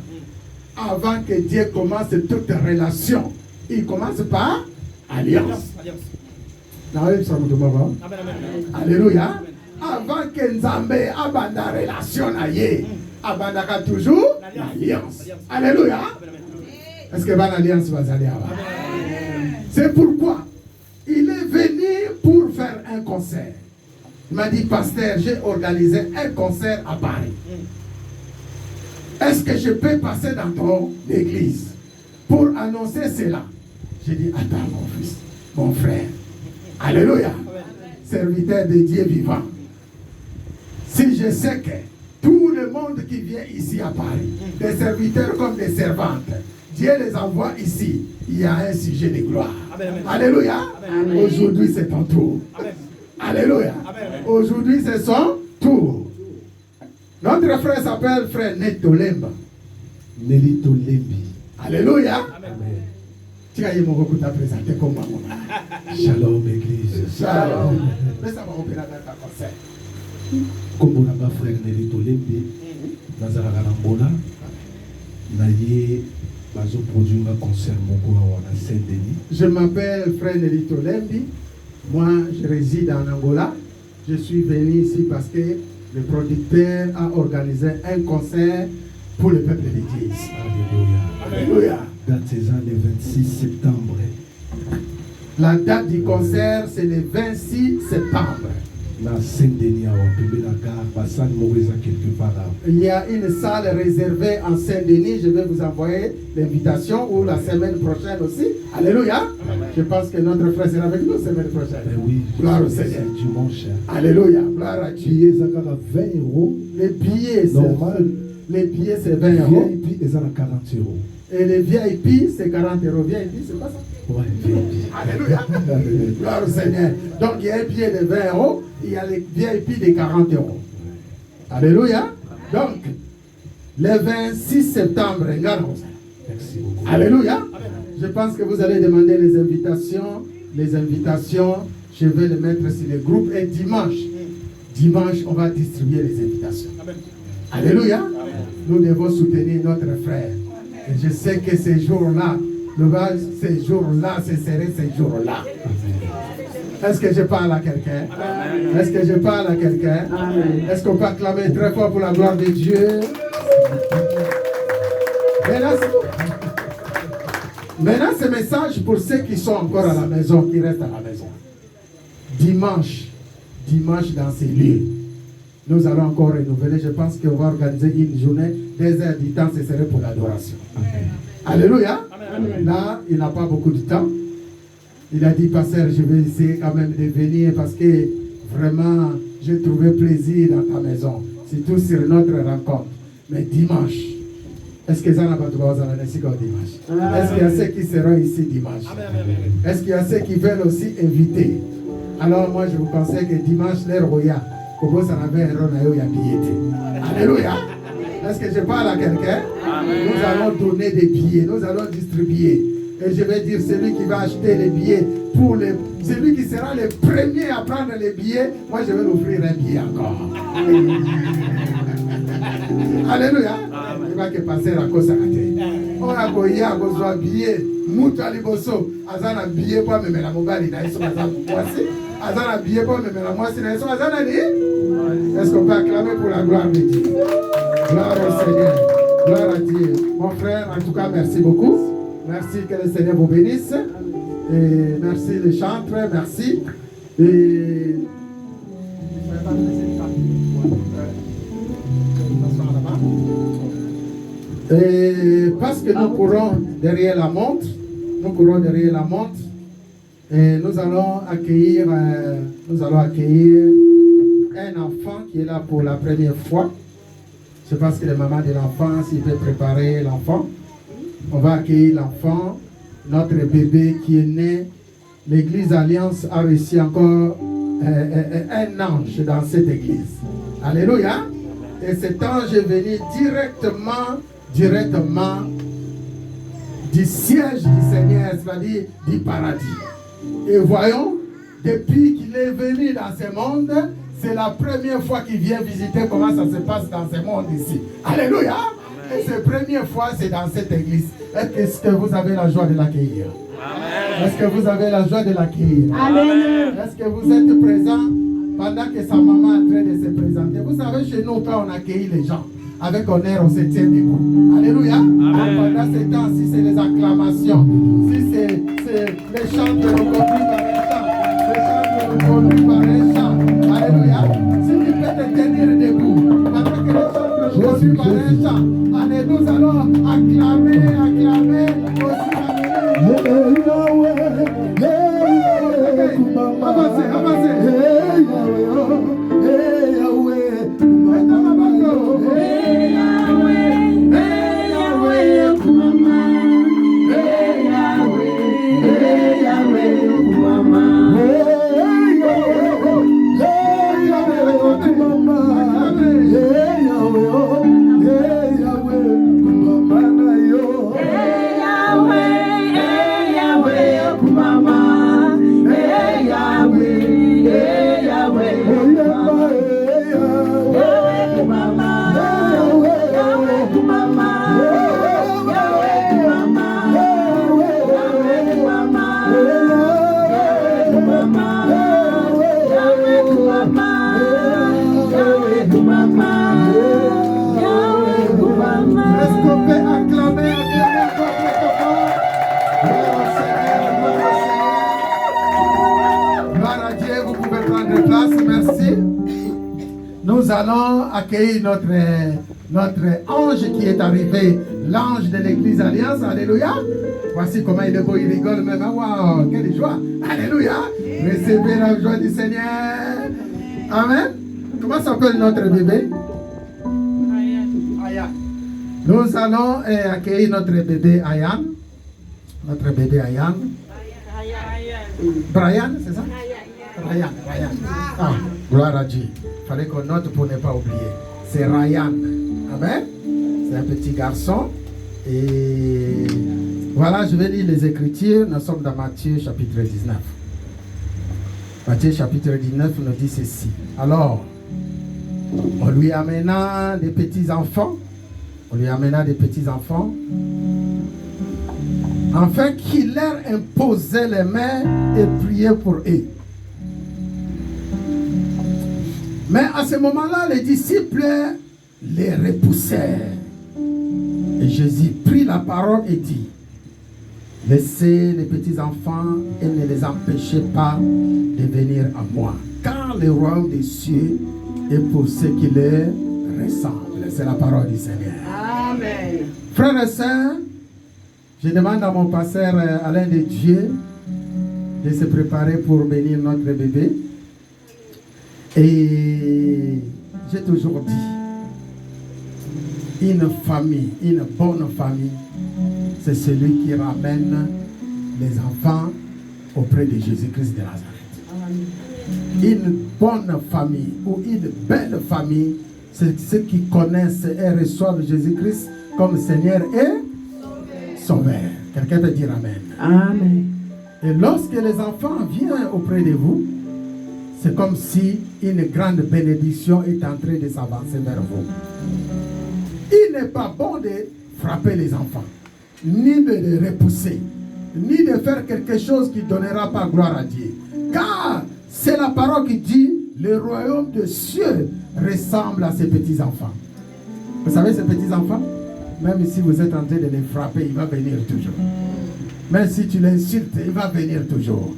Speaker 4: avant que Dieu commence toute relation, il commence par alliance. Alléluia. Avant que Nzambe abanda relation naye, abandaka toujours l'alliance. Alléluia. Est-ce que votre alliance va aller avant? C'est pourquoi il est venu pour faire un concert. Il m'a dit, pasteur, j'ai organisé un concert à Paris. Est-ce que je peux passer dans ton église pour annoncer cela? J'ai dit, attends mon fils, mon frère. Alléluia. Serviteur de Dieu vivant. Si je sais que tout le monde qui vient ici à Paris, des serviteurs comme des servantes, Dieu les envoie ici, il y a un sujet de gloire. Amen. Alléluia. Aujourd'hui c'est ton tour. Amen. Alléluia. Aujourd'hui c'est son tour. Notre frère s'appelle frère Neto Lemba.
Speaker 1: Nelito Lembi.
Speaker 4: Alléluia.
Speaker 1: Amen.
Speaker 4: Tu as eu mon beaucoup à présenter comme moi.
Speaker 1: Shalom église.
Speaker 4: Shalom. Mais ça va opérer dans ta concert.
Speaker 1: Comme on a ma frère Nelito Lembi, Nazaraka Nambola, Naye, Bazo produit un concert Mongo à Saint-Denis.
Speaker 4: Je m'appelle frère Nelito Lembi. Moi, je réside en Angola. Je suis venu ici parce que le producteur a organisé un concert pour le peuple de l'Église.
Speaker 1: Alléluia.
Speaker 4: Alléluia.
Speaker 1: Date c'est le 26 septembre.
Speaker 4: La date du concert, c'est le 26 septembre.
Speaker 1: La Saint-Denis, la gare, Bassan Moreza quelque part.
Speaker 4: Il y a une salle réservée en Saint-Denis. Je vais vous envoyer l'invitation ou la semaine prochaine aussi. Alléluia. Je pense que notre frère sera avec nous la semaine prochaine.
Speaker 1: Oui,
Speaker 4: gloire au Seigneur.
Speaker 1: Dimanche.
Speaker 4: Alléluia. Gloire à Dieu.
Speaker 1: Billets, ça a 20 €.
Speaker 4: Les billets,
Speaker 1: normal.
Speaker 4: Les billets, c'est 20 €.
Speaker 1: VIP, ils ont 40 €.
Speaker 4: Et les VIP, c'est 40 €. VIP, c'est pas ça?
Speaker 1: Ouais, VIP.
Speaker 4: Alléluia. Gloire au Seigneur. Donc, il y a un billet de 20 €. Il y a les VIP de 40 €. Alléluia. Donc, le 26 septembre,
Speaker 1: merci beaucoup.
Speaker 4: Alléluia. Je pense que vous allez demander les invitations. Les invitations, je vais les mettre sur les groupes. Et dimanche, on va distribuer les invitations. Alléluia. Nous devons soutenir notre frère. Et je sais que ces jours-là, ces jours-là, ce serait ces jours-là. Est-ce que je parle à quelqu'un? Est-ce que je parle à quelqu'un? Est-ce qu'on peut acclamer très fort pour la gloire de Dieu? Maintenant, ce message pour ceux qui sont encore à la maison, qui restent à la maison. Dimanche dans ces lieux, nous allons encore renouveler. Je pense qu'on va organiser une journée, 2 heures du temps, ce serait pour l'adoration. Alléluia. Amen. Là, il n'a pas beaucoup de temps. Il a dit, pasteur, je vais essayer quand même de venir parce que vraiment, j'ai trouvé plaisir dans ta maison. Surtout sur notre rencontre. Mais dimanche, est-ce que ça n'a pas de dimanche? Est-ce qu'il y a ceux qui seront ici dimanche? Est-ce qu'il y a ceux qui veulent aussi inviter? Alors moi, je vous conseille que dimanche, les royaux, comment ça n'avait un ronaïo y a billets. Alléluia. Est-ce que je parle à quelqu'un? Nous allons donner des billets, nous allons distribuer. Et je vais dire, celui qui va acheter les billets, celui qui sera le premier à prendre les billets, moi je vais l'offrir un billet encore. Alléluia. Il va que passer à cause à la on a goyé à cause de billet. Mouta liboso, azana billet pour me mettre la mobile dans les soins azana billet pour me mettre la moitié dans les soins azana dit. Est-ce qu'on peut acclamer pour la gloire de Dieu? Gloire au Seigneur. Gloire à Dieu. Mon frère, en tout cas, merci beaucoup. Merci que le Seigneur vous bénisse. Et merci les chantres, merci. Et parce que nous courons derrière la montre, et nous allons accueillir un enfant qui est là pour la première fois. Je pense que le maman de l'enfant, s'il peut préparer l'enfant, on va accueillir l'enfant, notre bébé qui est né. L'église Alliance a reçu encore un ange dans cette église. Alléluia. Et cet ange est venu directement du siège du Seigneur, c'est-à-dire du paradis. Et voyons, depuis qu'il est venu dans ce monde, c'est la première fois qu'il vient visiter comment ça se passe dans ce monde ici. Alléluia. Et cette première fois, c'est dans cette église. Est-ce que vous avez la joie de l'accueillir? Est-ce que vous avez la joie de l'accueillir? Est-ce que vous êtes présent pendant que sa maman est en train de se présenter? Vous savez, chez nous, quand on accueille les gens, avec honneur, on se tient debout. Alléluia. Pendant ce temps-ci, c'est les acclamations. Si c'est les chants que l'on conduit par un chant, les chants que l'on conduit par un chant. Alléluia. introduit par un chant. Allez, nous allons acclamer aussi. Avancez, avancez. Nous allons accueillir notre ange qui est arrivé, l'ange de l'église Alliance. Alléluia. Voici comment il est beau, il rigole même. Waouh, quelle joie. Alléluia. Recevez la joie du Seigneur. Amen. Comment s'appelle notre bébé? Ayan. Nous allons accueillir notre bébé Ayan. Notre bébé Ayan. Brian, c'est ça? Ryan. Ah, gloire à Dieu. Il fallait qu'on note pour ne pas oublier. C'est Ryan. Amen. C'est un petit garçon. Et voilà, je vais lire les Écritures. Nous sommes dans Matthieu chapitre 19. Matthieu chapitre 19 nous dit ceci. Alors, on lui amena des petits-enfants. Afin qu'il leur imposait les mains et priait pour eux. Mais à ce moment-là, les disciples les repoussèrent. Et Jésus prit la parole et dit, laissez les petits-enfants et ne les empêchez pas de venir à moi. Car le royaume des cieux est pour ceux qui leur ressemblent. C'est la parole du Seigneur.
Speaker 3: Amen.
Speaker 4: Frères et sœurs, je demande à mon pasteur Alain de Dieu de se préparer pour bénir notre bébé. Et j'ai toujours dit, une famille, une bonne famille, c'est celui qui ramène les enfants auprès de Jésus-Christ de Nazareth. Une bonne famille ou une belle famille, c'est ceux qui connaissent et reçoivent Jésus-Christ comme Seigneur et Sauveur. Quelqu'un peut dire Amen.
Speaker 3: Amen.
Speaker 4: Et lorsque les enfants viennent auprès de vous, c'est comme si une grande bénédiction est en train de s'avancer vers vous. Il n'est pas bon de frapper les enfants, ni de les repousser, ni de faire quelque chose qui ne donnera pas gloire à Dieu. Car c'est la parole qui dit, le royaume des cieux ressemble à ces petits-enfants. Vous savez, ces petits-enfants, même si vous êtes en train de les frapper, il va venir toujours. Même si tu l'insultes, il va venir toujours.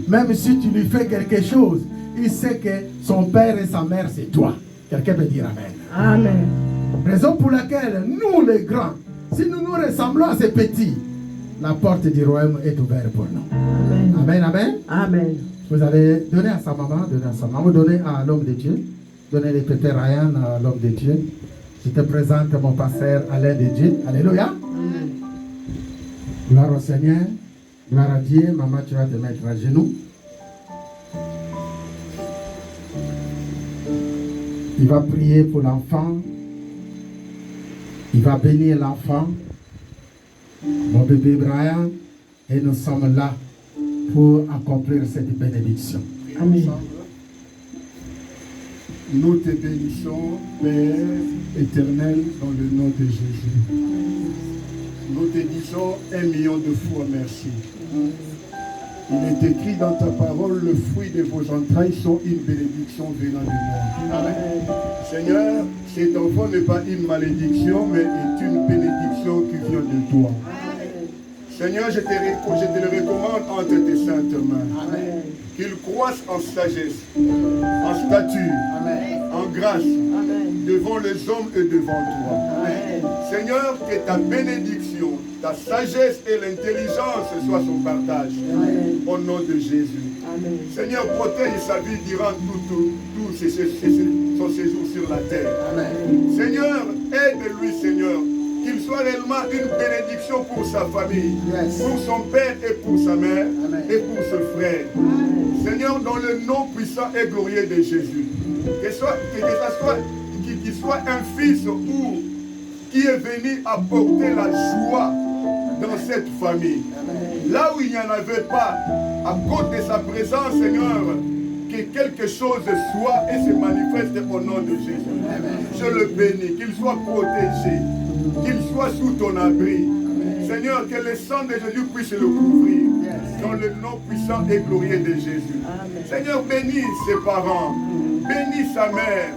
Speaker 4: Même si tu lui fais quelque chose, il sait que son père et sa mère, c'est toi. Quelqu'un peut dire Amen.
Speaker 3: Amen.
Speaker 4: Raison pour laquelle nous, les grands, si nous nous ressemblons à ces petits, la porte du royaume est ouverte pour nous.
Speaker 3: Amen.
Speaker 4: Amen, amen.
Speaker 3: Amen.
Speaker 4: Vous allez donner à sa maman, donner à l'homme de Dieu, donner les pétés Ryan à l'homme de Dieu. Je te présente mon pasteur Alain de Dieu. Alléluia.
Speaker 3: Amen.
Speaker 4: Gloire au Seigneur. Gloire à Dieu. Maman, tu vas te mettre à genoux. Il va prier pour l'enfant. Il va bénir l'enfant. Mon bébé Brian. Et nous sommes là pour accomplir cette bénédiction.
Speaker 3: Amen.
Speaker 2: Nous te bénissons, Père éternel, dans le nom de Jésus. Nous te disons 1 million de fois merci. Il est écrit dans ta parole, le fruit de vos entrailles sont une bénédiction venant du monde. Amen. Seigneur, cet enfant n'est pas une malédiction, mais est une bénédiction qui vient de toi.
Speaker 5: Seigneur, je te le recommande entre tes saintes mains. Qu'il croisse en sagesse, en stature, en grâce, devant les hommes et devant toi. Seigneur, que ta bénédiction, ta sagesse et l'intelligence soient son partage. Au nom de Jésus. Seigneur, protège sa vie durant tout son séjour sur la terre. Seigneur, aide-lui, Seigneur. Qu'il soit réellement une bénédiction pour sa famille, pour son père et pour sa mère, et pour ce frère. Seigneur, dans le nom puissant et glorieux de Jésus, qu'il soit un fils qui est venu apporter la joie dans cette famille. Là où il n'y en avait pas, à cause de sa présence, Seigneur, que quelque chose soit et se manifeste au nom de Jésus. Je le bénis, qu'il soit protégé, qu'il soit sous ton abri. Seigneur, que le sang de Jésus puisse le couvrir. Dans le nom puissant et glorieux de Jésus. Seigneur, bénis ses parents, bénis sa mère,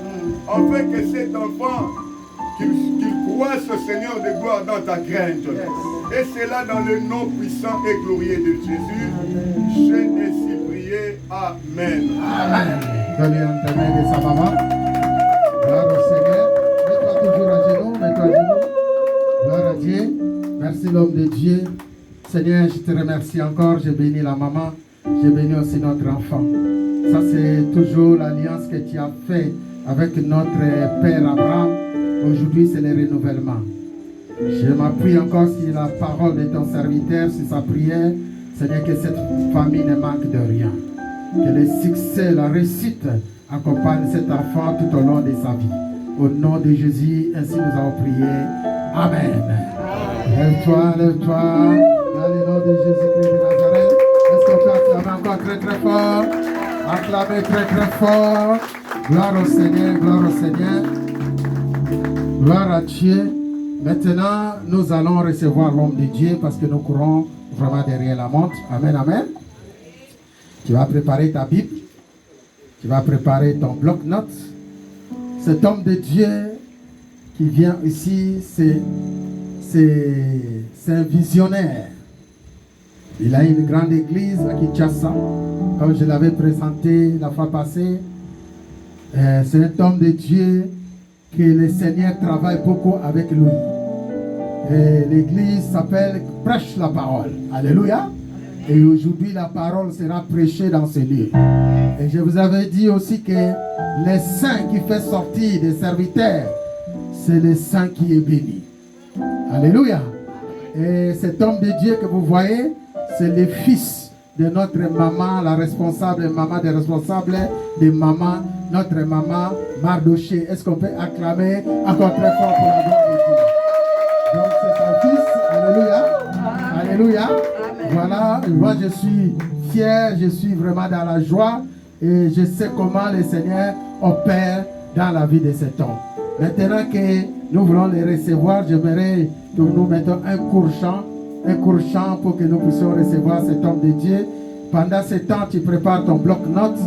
Speaker 5: afin que cet enfant, qu'il croisse, Seigneur de gloire, dans ta crainte. Et c'est là dans le nom puissant et glorieux de Jésus. J'ai ainsi prié. Amen.
Speaker 4: Amen. Donnez un témoin de sa maman. Gloire au Seigneur. Mets-toi toujours à genoux. Mets-toi à genoux. Gloire à Dieu. Merci l'homme de Dieu. Seigneur, je te remercie encore. J'ai béni la maman. J'ai béni aussi notre enfant. Ça, c'est toujours l'alliance que tu as fait avec notre Père Abraham. Aujourd'hui, c'est le renouvellement. Je m'appuie encore sur la parole de ton serviteur, sur sa prière. Seigneur, que cette famille ne manque de rien. Que le succès, la réussite accompagne cet enfant tout au long de sa vie. Au nom de Jésus, ainsi nous avons prié. Amen. Lève-toi, lève-toi. Dans le nom de Jésus-Christ de Nazareth. Est-ce qu'on peut acclamer encore très très fort? Acclamer très très fort. Gloire au Seigneur, gloire au Seigneur. Gloire à Dieu. Maintenant, nous allons recevoir l'homme de Dieu parce que nous courons vraiment derrière la montre. Amen, amen. Tu vas préparer ta Bible. Tu vas préparer ton bloc-notes. Cet homme de Dieu qui vient ici, c'est un visionnaire. Il a une grande église à Kinshasa, comme je l'avais présenté la fois passée. C'est un homme de Dieu que le Seigneur travaille beaucoup avec lui. L'église s'appelle Prêche la parole. Alléluia. Et aujourd'hui, la parole sera prêchée dans ce lieu. Et je vous avais dit aussi que les saints qui fait sortir des serviteurs, c'est le saint qui est béni. Alléluia. Et cet homme de Dieu que vous voyez, c'est le fils de notre maman, la responsable, maman des responsables de maman, notre maman Mardoché. Est-ce qu'on peut acclamer encore très fort pour la gloire de Dieu? Donc c'est son fils. Alléluia. Alléluia. Amen. Voilà, moi je suis fier, je suis vraiment dans la joie et je sais comment le Seigneur opère dans la vie de cet homme. Maintenant que nous voulons les recevoir, j'aimerais que nous mettons un court chant pour que nous puissions recevoir cet homme de Dieu. Pendant ce temps, tu prépares ton bloc-notes,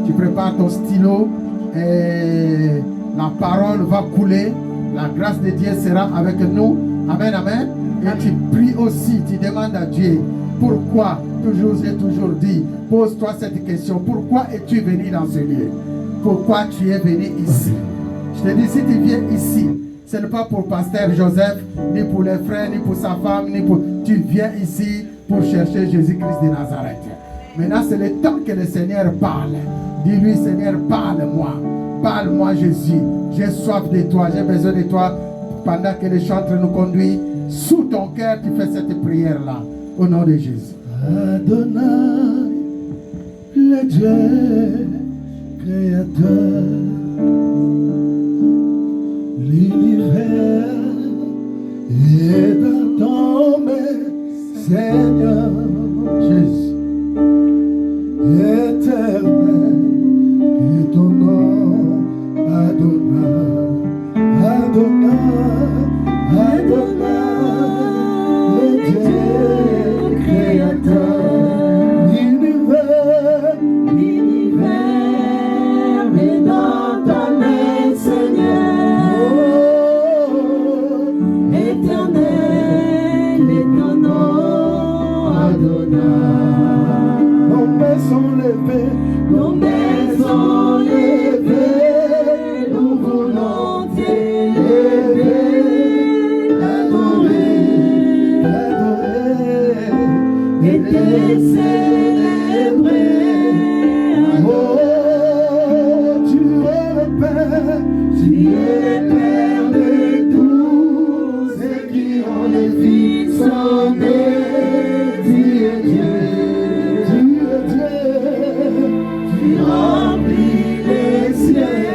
Speaker 4: tu prépares ton stylo et la parole va couler. La grâce de Dieu sera avec nous. Amen, amen. Et tu pries aussi, tu demandes à Dieu, pourquoi, j'ai toujours dit, pose-toi cette question, pourquoi es-tu venu dans ce lieu? Pourquoi tu es venu ici? Je te dis, si tu viens ici, ce n'est pas pour Pasteur Joseph, ni pour les frères, ni pour sa femme, ni pour... Tu viens ici pour chercher Jésus-Christ de Nazareth. Maintenant, c'est le temps que le Seigneur parle. Dis-lui, Seigneur, parle-moi. Parle-moi, Jésus. J'ai soif de toi, j'ai besoin de toi. Pendant que le chantre nous conduit, sous ton cœur, tu fais cette prière-là. Au nom de Jésus.
Speaker 1: Adonai, le Dieu créateur, l'univers est dans ton Seigneur
Speaker 4: Jésus.
Speaker 1: Éternel est ton nom, Adonai, Adonai, Adonai, le Dieu créateur, l'univers est dans ta main, Seigneur. Oh, éternel est ton nom.
Speaker 3: était célébré.
Speaker 1: Oh, tu es le Père,
Speaker 3: Tu es le Père de tous et qui ont les Fils sont nés. Tu es Dieu,
Speaker 1: tu es Dieu.
Speaker 3: tu remplis les cieux.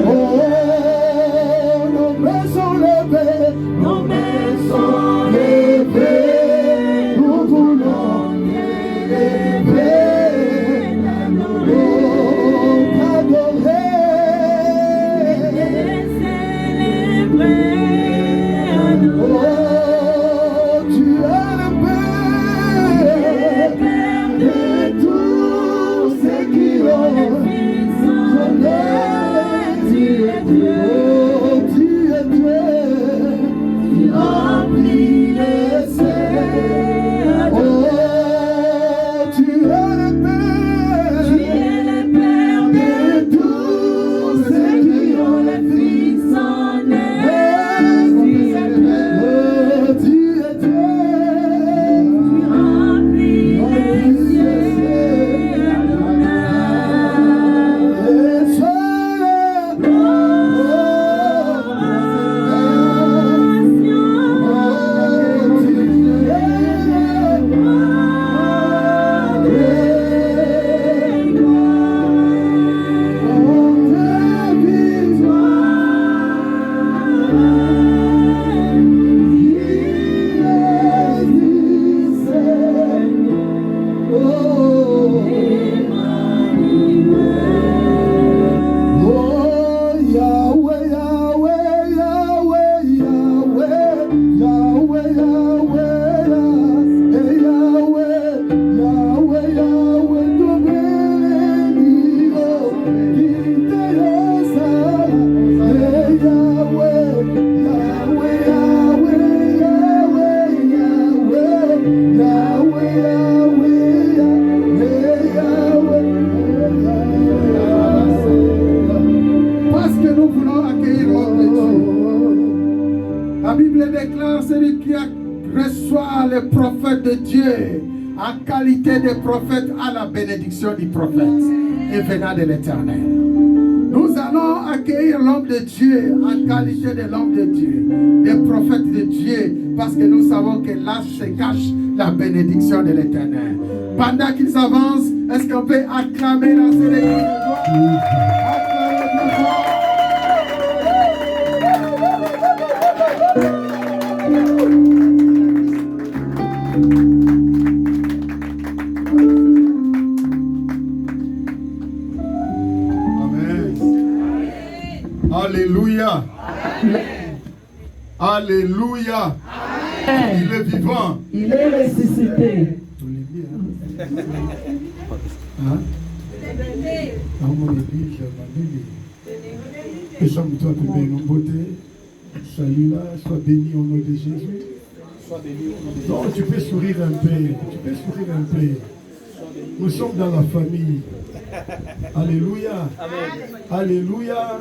Speaker 1: Oh, nos mains sont levées,
Speaker 3: Nos mains sont levées,
Speaker 1: nous voulons
Speaker 3: t'élever,
Speaker 1: t'adorer.
Speaker 3: célébrer.
Speaker 1: Oh, tu es le Père de tous ceux qui ont
Speaker 3: Tu es Dieu,
Speaker 1: oh, tu es Dieu.
Speaker 3: tu remplis les cieux.
Speaker 1: Oh, tu es le Père
Speaker 3: Tu es le Père
Speaker 1: de
Speaker 3: de
Speaker 1: tous
Speaker 3: tous
Speaker 1: ceux qui ont
Speaker 3: les Fils sont nés. Tu es Dieu,
Speaker 1: oh, tu es Dieu.
Speaker 3: tu remplis les cieux.
Speaker 1: Et sois là.
Speaker 4: Parce que nous voulons accueillir l'homme de Dieu. La Bible déclare celui qui reçoit le prophète de Dieu en qualité de prophète à la bénédiction du prophète et venant de l'Éternel. Nous allons accueillir l'homme de Dieu en qualité de l'homme de Dieu, des prophètes de Dieu, parce que nous savons que là se cache la bénédiction de l'Éternel. Pendant qu'ils avancent, est-ce qu'on peut acclamer dans cette église de gloire? Acclamer plus fort.
Speaker 5: Amen. Alléluia. Alléluia. Il est vivant.
Speaker 3: Il est ressuscité.
Speaker 2: Hein? Dans mon église, ma Bible. Et ça me doit te bénir en beauté. Salut-là, sois béni au nom de Jésus. Non, tu peux sourire un peu. Tu peux sourire un peu. Nous sommes dans la famille. Alléluia. Alléluia.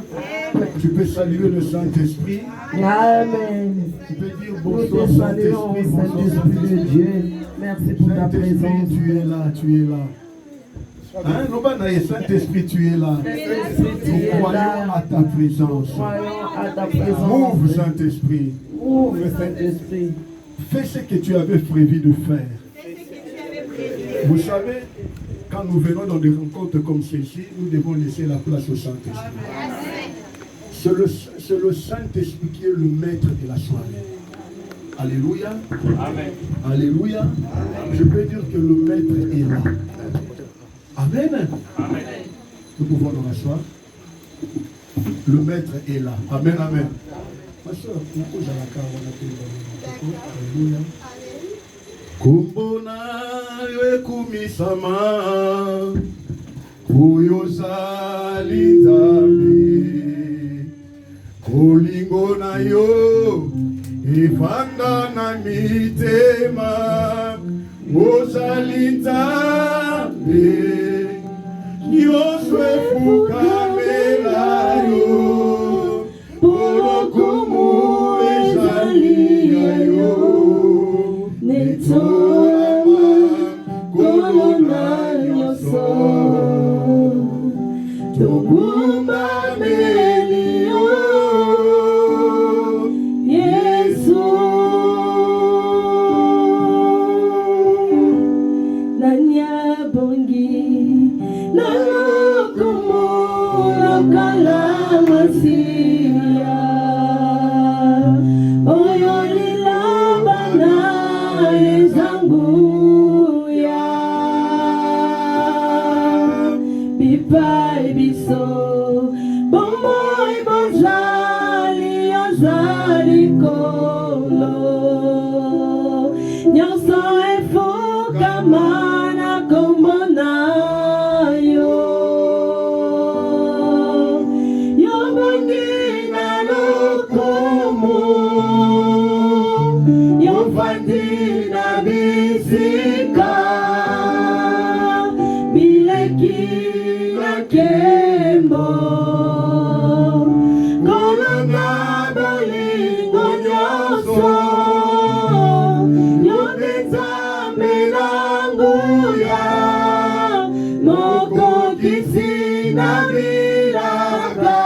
Speaker 2: Tu peux saluer le Saint-Esprit.
Speaker 3: Amen.
Speaker 2: Tu peux dire
Speaker 3: Nous
Speaker 2: bonsoir
Speaker 3: te saluons,
Speaker 2: Saint-Esprit. Bonsoir
Speaker 3: Saint-Esprit de Dieu. Merci pour ta
Speaker 2: Saint-Esprit,
Speaker 3: présence.
Speaker 2: tu es là, tu es là. Hein, Lobanaye, Saint-Esprit, tu es là.
Speaker 3: Saint-Esprit, tu
Speaker 2: Nous
Speaker 3: es
Speaker 2: croyons
Speaker 3: là.
Speaker 2: à ta présence.
Speaker 3: Croyons à ta présence.
Speaker 2: Ouvre, Saint-Esprit.
Speaker 3: Ouvre, Saint-Esprit.
Speaker 2: Fais ce que tu avais prévu de faire. Vous savez, quand nous venons dans des rencontres comme celle-ci, nous devons laisser la place au Saint-Esprit. C'est le Saint-Esprit qui est le maître de la soirée. Alléluia. Amen. Alléluia. Je peux dire que le maître est là. Amen. Amen. Nous pouvons nous rasseoir. Le maître est là. Amen, amen. Ma soeur, pourquoi j'ai la carte? Alléluia. Kumbona yekumisama kuyozali nzambe kolingo na yo efanda na mitema ozali nzambe nyonso efukamela yo polokumu ezali ya yo
Speaker 3: Nettoie Bandina bisika Mileki na kembo Ngolonga bolingo nyoso Yobeta menanguya Moko kisina viraka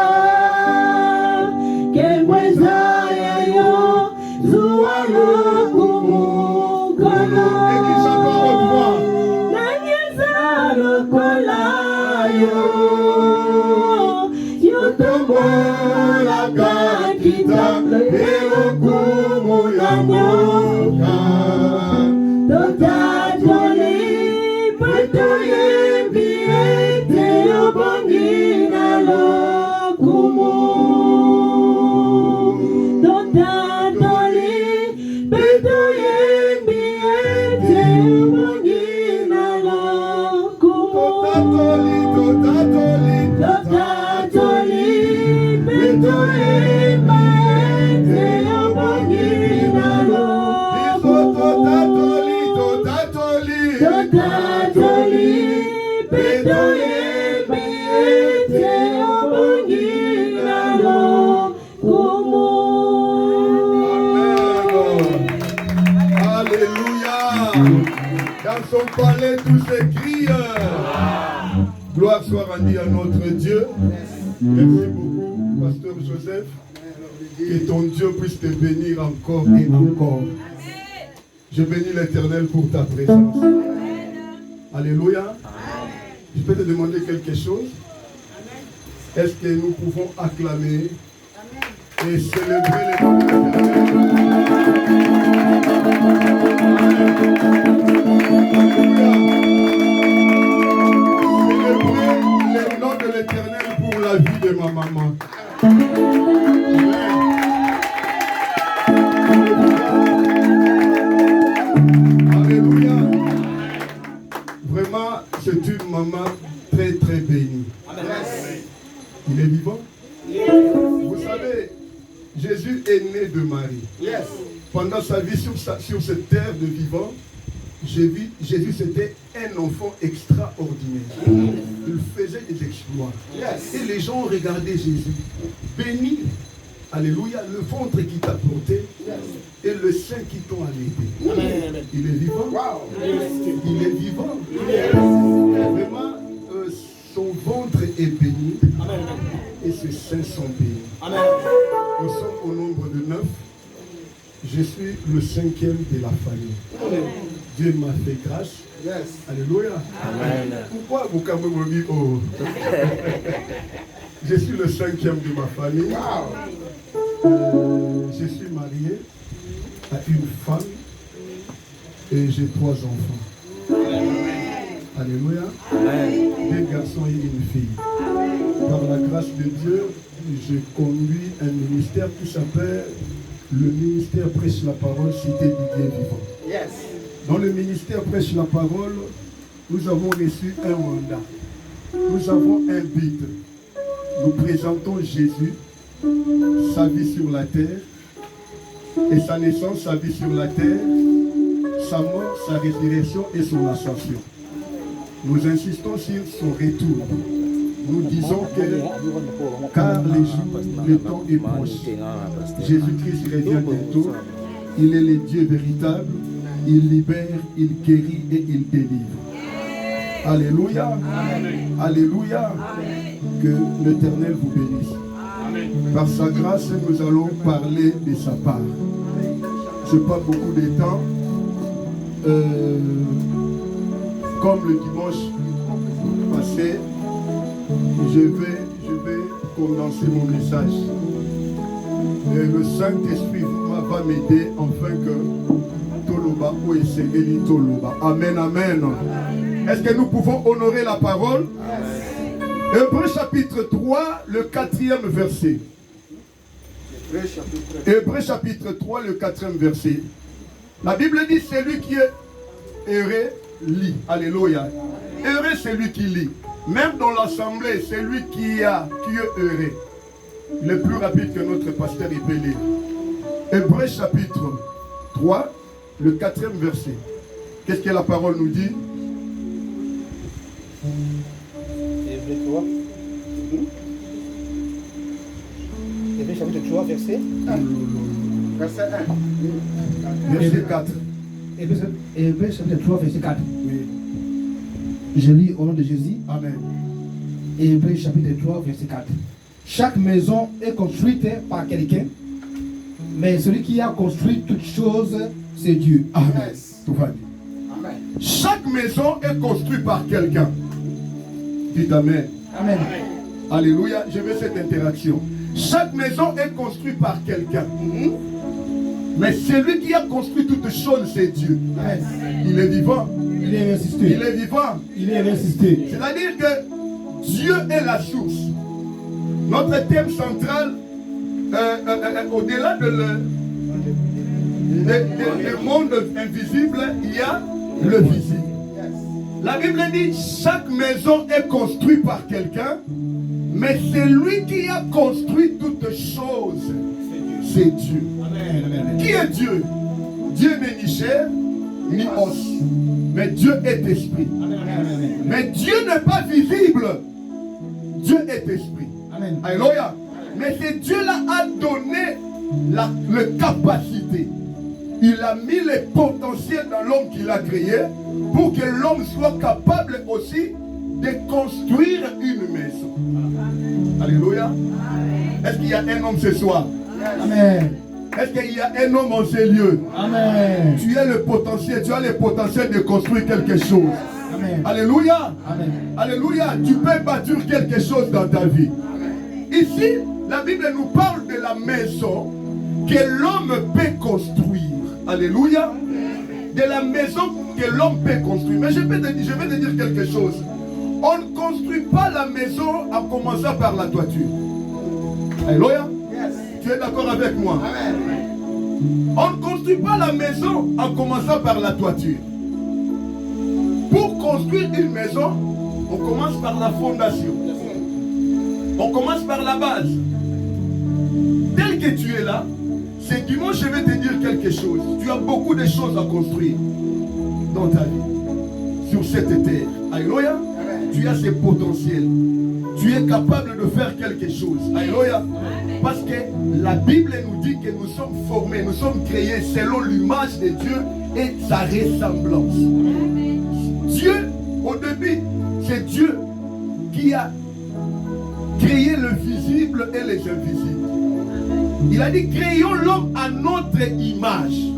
Speaker 3: Kemweza yayo Zualo kumukolo Nanyeza lokolayo Yotomo la kakita Eo kumu ya nyoka Totajoli Puto yebi ete Yobongina lokumu Totajoli Puto yebi ete Yobongina lokumu Totajoli Puto yebi ete Yobongina lokumu Totajoli Puto yebi ete Yobongina lokumu
Speaker 5: Alléluia. Dans son palais, tous ces cris. Gloire soit rendue à notre Dieu. Merci beaucoup, Pasteur Joseph. Que ton Dieu puisse te bénir encore et encore. Je bénis l'Éternel pour ta présence. Alléluia. Je peux te demander quelque chose. Est-ce que nous pouvons acclamer et célébrer les noms de l'Éternel? Célébrer les noms de l'Éternel pour la vie de ma maman. Alléluia. Vraiment, c'est une maman très très bénie. Il est vivant? Vous savez, Jésus est né de Marie. Pendant sa vie sur cette terre de vivant, Jésus c'était un enfant extraordinaire. Il faisait des exploits. Et les gens regardaient Jésus. Béni, alléluia, le ventre qui t'a porté et le sein qui t'ont allaité. Il est vivant. Il est vivant. Vraiment, son ventre est béni et ses seins sont bénis. Nous sommes au nombre de 9. Je suis le 5e de la famille. Dieu m'a fait grâce. Alléluia. Pourquoi vous camez mon vie? Je suis le 5e de ma famille. Je suis marié à une femme et j'ai 3 enfants. Alléluia. 2 garçons et une fille. Par la grâce de Dieu, je conduis un ministère qui s'appelle le ministère Prêche la Parole, Cité du Dieu vivant. Dans le ministère Prêche la Parole, nous avons reçu un mandat. Nous avons un but. Nous présentons Jésus, sa vie sur la terre, et sa naissance, sa vie sur la terre, sa mort, sa résurrection et son ascension. Nous insistons sur son retour. Nous disons que, car le temps est proche. Jésus-Christ revient bientôt. Il est le Dieu véritable. Il libère, il guérit et il délivre. Alléluia. Alléluia. Que l'Éternel vous bénisse. Par sa grâce, nous allons parler de sa part. Je n'ai pas beaucoup de temps. Comme le dimanche passé, je vais condenser mon message. Et le Saint-Esprit va m'aider afin que Toloba ou Esegeli Toloba. Amen, amen. Est-ce que nous pouvons honorer la parole? Hébreux chapitre 3, le 4e verset. Hébreux chapitre 3, le 4e verset. La Bible dit, celui qui est heureux lit. Alléluia. Heureux, c'est lui qui lit. Même dans l'assemblée, c'est lui qui est heureux. Il est plus rapide que notre pasteur, il peut lire. Hébreux chapitre 3, le 4e verset. Qu'est-ce que la parole nous dit?
Speaker 6: Hébreux 3. Hébreux chapitre 3, verset 1.
Speaker 4: Verset 1.
Speaker 5: Verset 4.
Speaker 6: Hébreux chapitre 3, verset 4.
Speaker 5: Oui.
Speaker 6: Je lis au nom de Jésus.
Speaker 5: Amen.
Speaker 6: Hébreux chapitre 3, verset 4. Chaque maison est construite par quelqu'un, mais celui qui a construit toutes choses, c'est Dieu.
Speaker 5: Amen.
Speaker 4: Yes.
Speaker 5: Tout va bien.
Speaker 4: Amen.
Speaker 5: Chaque maison est construite par quelqu'un. Dites Amen.
Speaker 6: Amen.
Speaker 5: Alléluia. Je veux cette interaction. Chaque maison est construite par quelqu'un. Mais celui qui a construit toutes choses, c'est Dieu.
Speaker 6: Amen.
Speaker 5: Il est vivant.
Speaker 6: Il est ressuscité.
Speaker 5: Il est vivant.
Speaker 6: Il est ressuscité.
Speaker 5: C'est-à-dire que Dieu est la source. Notre thème central, au-delà du monde invisible, il y a le visible. La Bible dit chaque maison est construite par quelqu'un, mais celui qui a construit toutes choses, c'est Dieu.
Speaker 6: Amen. Amen.
Speaker 5: Qui est Dieu? Dieu n'est ni chair, ni os, mais Dieu est esprit.
Speaker 6: Amen. Amen.
Speaker 5: Mais Dieu n'est pas visible. Dieu est esprit.
Speaker 6: Amen.
Speaker 5: Alléluia. Mais c'est Dieu-là a donné la capacité. Il a mis les potentiels dans l'homme qu'il a créé pour que l'homme soit capable aussi de construire une maison. Alléluia. Est-ce qu'il y a un homme ce soir?
Speaker 6: Amen.
Speaker 5: Est-ce qu'il y a un homme en ce lieu?
Speaker 6: Amen.
Speaker 5: Tu as le potentiel, de construire quelque chose.
Speaker 6: Amen.
Speaker 5: Alléluia.
Speaker 6: Amen.
Speaker 5: Alléluia. Tu peux bâtir quelque chose dans ta vie. Ici, la Bible nous parle de la maison que l'homme peut construire. Alléluia. De la maison que l'homme peut construire. Mais je vais te dire quelque chose. On ne construit pas la maison en commençant par la toiture. Alléluia. Tu es d'accord avec moi? On ne construit pas la maison en commençant par la toiture. Pour construire une maison, on commence par la fondation. On commence par la base. Tel que tu es là, ce dimanche, je vais te dire quelque chose. Tu as beaucoup de choses à construire dans ta vie, sur cette terre. Alléluia. Tu as ce potentiel. Tu es capable de faire quelque chose. Alléluia. Parce que la Bible nous dit que nous sommes formés, nous sommes créés selon l'image de Dieu et sa ressemblance. Dieu, au début, c'est Dieu qui a créé le visible et les invisibles. Il a dit, créons l'homme à notre image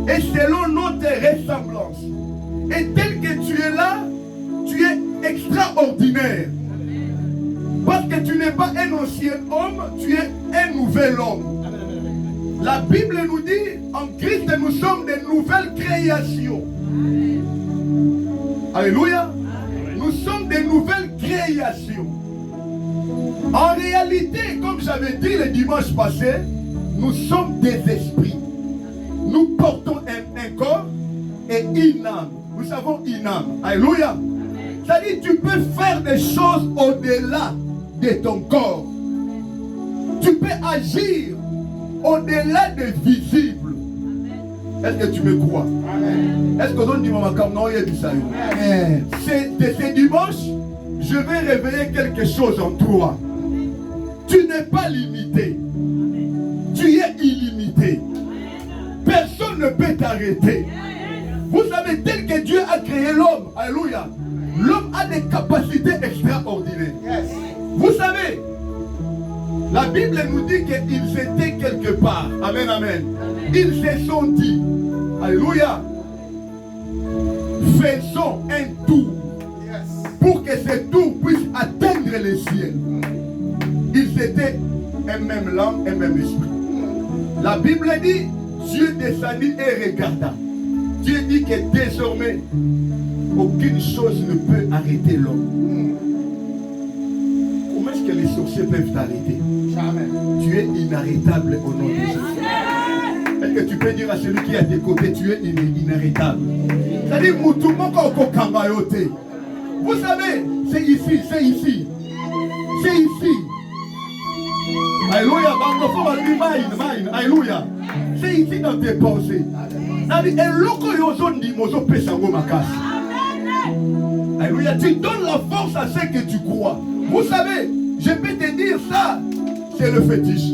Speaker 5: et selon notre ressemblance. Et tel que tu es là, tu es extraordinaire. Parce que tu n'es pas un ancien homme, tu es un nouvel homme. La Bible nous dit, en Christ, nous sommes des nouvelles créations. Alléluia. Nous sommes des nouvelles créations. En réalité, comme j'avais dit le dimanche passé, nous sommes des esprits. Nous portons un corps et une âme. Nous avons une âme. Alléluia. C'est-à-dire que tu peux faire des choses au-delà de ton corps. Tu peux agir au-delà des visibles. Est-ce que tu me crois? Est-ce que tu me ce dimanche, je vais révéler quelque chose en toi. Tu n'es pas limité. Tu es illimité. Personne ne peut t'arrêter. Vous savez, tel que Dieu a créé l'homme, alléluia, l'homme a des capacités extraordinaires. Vous savez, la Bible nous dit qu'ils étaient quelque part. Amen, amen. Ils se sont dit, alléluia, faisons un tour pour que ce tour puisse atteindre les cieux. Ils étaient un même langue, un même esprit. La Bible dit, Dieu descendit et regarda. Dieu dit que désormais, aucune chose ne peut arrêter l'homme. Comment est-ce que les sorciers peuvent t'arrêter? Jamais. Tu es inarrêtable au nom de Jésus. Est-ce que tu peux dire à celui qui est à tes côtés, tu es inarrêtable? C'est-à-dire, vous savez, c'est ici, c'est ici. C'est ici. Alléluia. Alléluia. C'est ici dans tes pensées. Alléluia, tu donnes la force à ce que tu crois. Vous savez, je peux te dire ça, c'est le fétiche.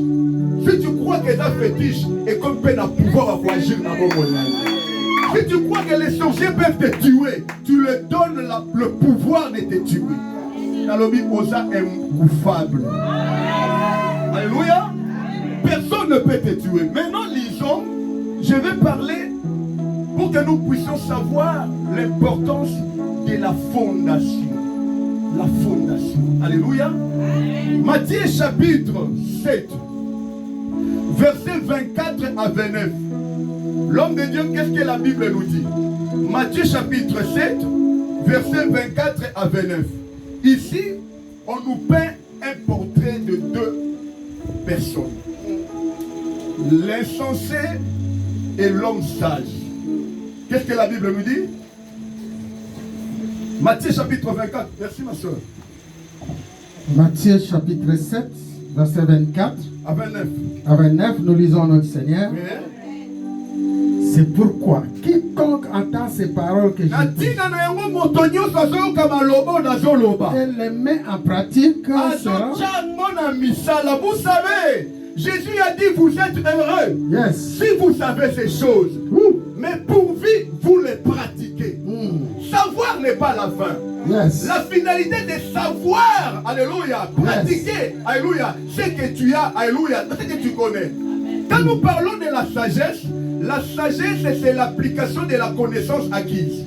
Speaker 5: Si tu crois que ça fétiche et qu'on peut pouvoir agir dans vos moyens. Si tu crois que les sorciers peuvent te tuer, tu leur donnes le pouvoir de te tuer. Nalobi osa incoupable. Alléluia. Personne ne peut te tuer. Maintenant, lisons. Je vais parler pour que nous puissions savoir l'importance de la fondation. La fondation. Alléluia. Matthieu chapitre 7, versets 24 à 29. L'homme de Dieu, qu'est-ce que la Bible nous dit? Matthieu chapitre 7, versets 24 à 29. Ici, on nous peint un portrait de deux personnes. L'insensé et l'homme sage. Qu'est-ce que la Bible nous dit? Matthieu chapitre 24. Merci ma soeur.
Speaker 4: Matthieu chapitre 7, verset 24
Speaker 5: À 29.
Speaker 4: à 29, nous lisons notre Seigneur.
Speaker 5: Oui.
Speaker 4: C'est pourquoi quiconque entend ces paroles que je dis et les met en pratique sera...
Speaker 5: Vous savez, Jésus a dit vous êtes heureux
Speaker 4: Yes.
Speaker 5: si vous savez ces choses. Mais pourvu vous les pratiquez. Savoir n'est pas la fin.
Speaker 4: Yes.
Speaker 5: La finalité de savoir, alléluia, pratiquer, alléluia, c'est que tu as, alléluia, c'est que tu connais. Quand nous parlons de la sagesse, c'est l'application de la connaissance acquise.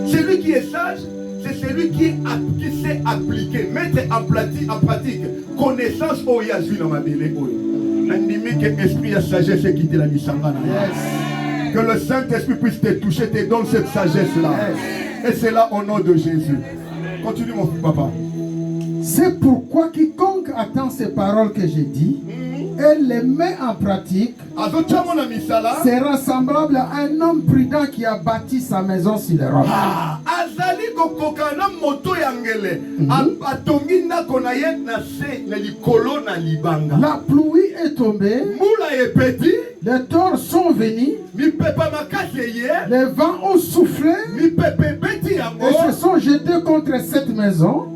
Speaker 5: Celui qui est sage, c'est celui qui sait appliquer, mettre en pratique connaissance au Yazui dans ma belle. N'anime que l'esprit de sagesse et quitter la misangana. Que le Saint-Esprit puisse te toucher, te donne cette sagesse-là. Et c'est là au nom de Jésus. Continue mon papa.
Speaker 4: C'est pourquoi quiconque attend ces paroles que j'ai dit et les met en pratique sera semblable à un homme prudent qui a bâti sa maison sur les rocs. La pluie est tombée, les torrents sont venus, les vents ont soufflé et se sont jetés contre cette maison.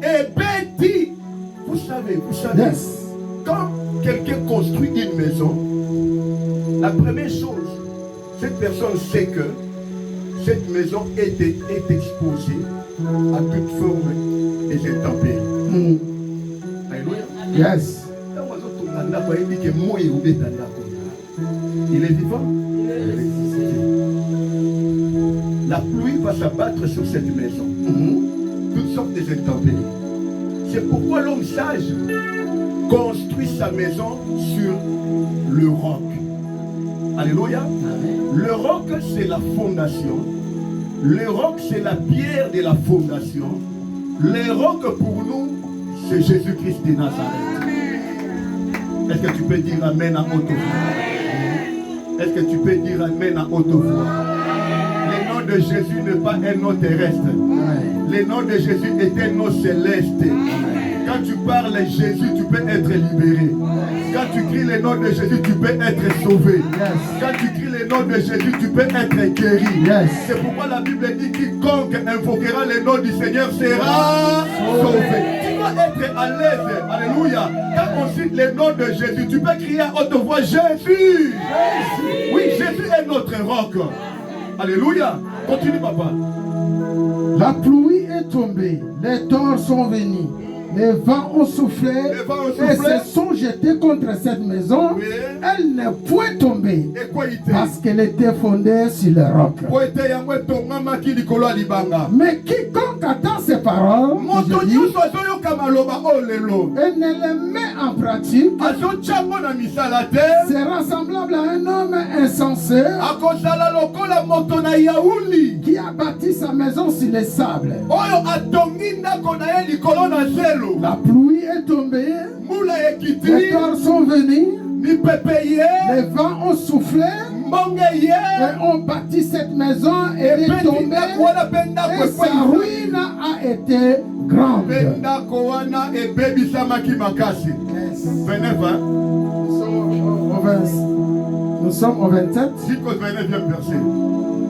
Speaker 5: Vous savez,
Speaker 4: Yes.
Speaker 5: quand quelqu'un construit une maison, la première chose, cette personne sait que cette maison est exposée à toute forme des intempéries. Alléluia.
Speaker 4: Yes.
Speaker 5: Il est vivant. La pluie va s'abattre sur cette maison. Toutes sortes des intempéries. C'est pourquoi l'homme sage construit sa maison sur le roc. Alléluia. Le roc, c'est la fondation. Le roc, c'est la pierre de la fondation. Le roc, pour nous, c'est Jésus-Christ de Nazareth. Est-ce que tu peux dire Amen à haute voix? Est-ce que tu peux dire Amen à haute voix? Le nom de Jésus n'est pas un nom terrestre. Le nom de Jésus est un nom céleste. Quand tu parles Jésus, tu peux être libéré. Quand tu cries le nom de Jésus, tu peux être sauvé. Quand tu cries le nom de Jésus, tu peux être guéri. C'est pourquoi la Bible dit quiconque invoquera le nom du Seigneur sera sauvé. Tu dois être à l'aise. Alléluia. Quand on cite le nom de Jésus, tu peux crier à haute voix Jésus. Oui, Jésus est notre roc. Alléluia. Continue, papa.
Speaker 4: La pluie est tombée, les torrents sont venus, les vents ont soufflé et se sont jetés contre cette maison.
Speaker 5: Oui.
Speaker 4: Elle n'est point tombée
Speaker 5: Et quoi il était?
Speaker 4: parce qu'elle était fondée sur le roc. Mais quiconque attend ces paroles, je dis, et ne les met en pratique, sera semblable à un homme insensé qui a bâti sa maison sur les sables. La pluie est tombée, les torrents sont venus, les vents ont soufflé et ont bâti cette maison et elle est tombée et sa ruine a été grande. Nous sommes au 27.
Speaker 5: Jusqu'au 29e verset.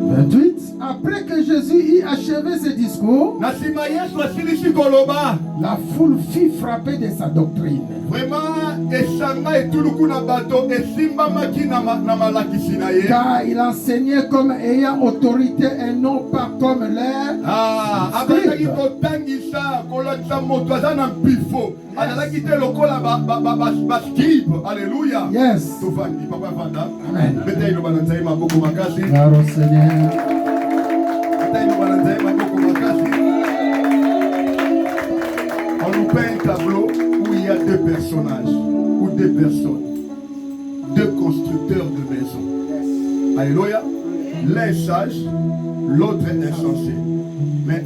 Speaker 4: 28. Après que Jésus eut achevé ses discours,
Speaker 5: Na nsima Yesu asilisi koloba.
Speaker 4: la foule fit frapper de sa doctrine.
Speaker 5: Vraiment, esanga etuluku na bato esimbamaki na malakisi na ye.
Speaker 4: Car il enseignait comme ayant autorité et non pas comme l'air.
Speaker 5: Abandaki kotangisa kolakisa moto aza na mpifo. Azalaki te lokola bascribe. Alléluia.
Speaker 4: Yes.
Speaker 5: Tovandi, papa vanda.
Speaker 4: Amen.
Speaker 5: Beta iloba na nzai maboko makasi.
Speaker 4: Gloire au Seigneur.
Speaker 5: Beta iloba na nzai maboko makasi. On nous peint un tableau où il y a deux personnages ou deux personnes, deux constructeurs de maisons. Alléluia. L'un est sage, l'autre est insensé. Mais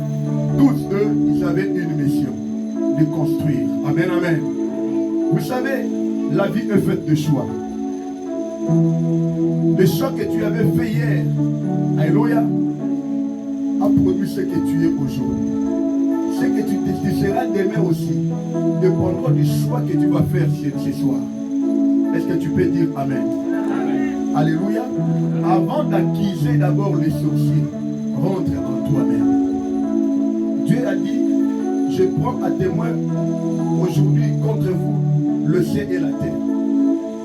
Speaker 5: tous eux, ils avaient une mission, de construire. Amen, amen. Vous savez, la vie est faite de choix. Le choix que tu avais fait hier, alléluia, a produit ce que tu es aujourd'hui. Ce que tu seras demain aussi dépendra du choix que tu vas faire ce soir. Est-ce que tu peux dire Amen? Alléluia. Avant d'acquiser d'abord les sorciers, rentre en toi-même. Dieu a dit, je prends à témoin aujourd'hui contre vous le ciel et la terre.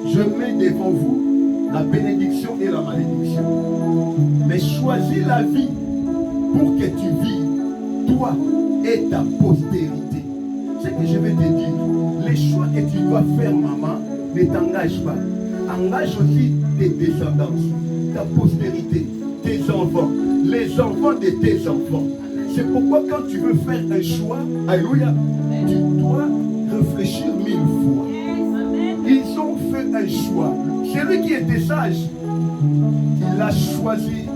Speaker 5: Je mets devant vous la bénédiction et la malédiction. Mais choisis la vie pour que tu vives, toi et ta postérité. Ce que je vais te dire, les choix que tu dois faire, maman, ne t'engage pas. Engage aussi tes descendants, ta postérité, tes enfants, les enfants de tes enfants. C'est pourquoi quand tu veux faire un choix, alléluia, tu dois réfléchir 1000 fois. Ils ont fait un choix. Celui qui était sage, il a choisi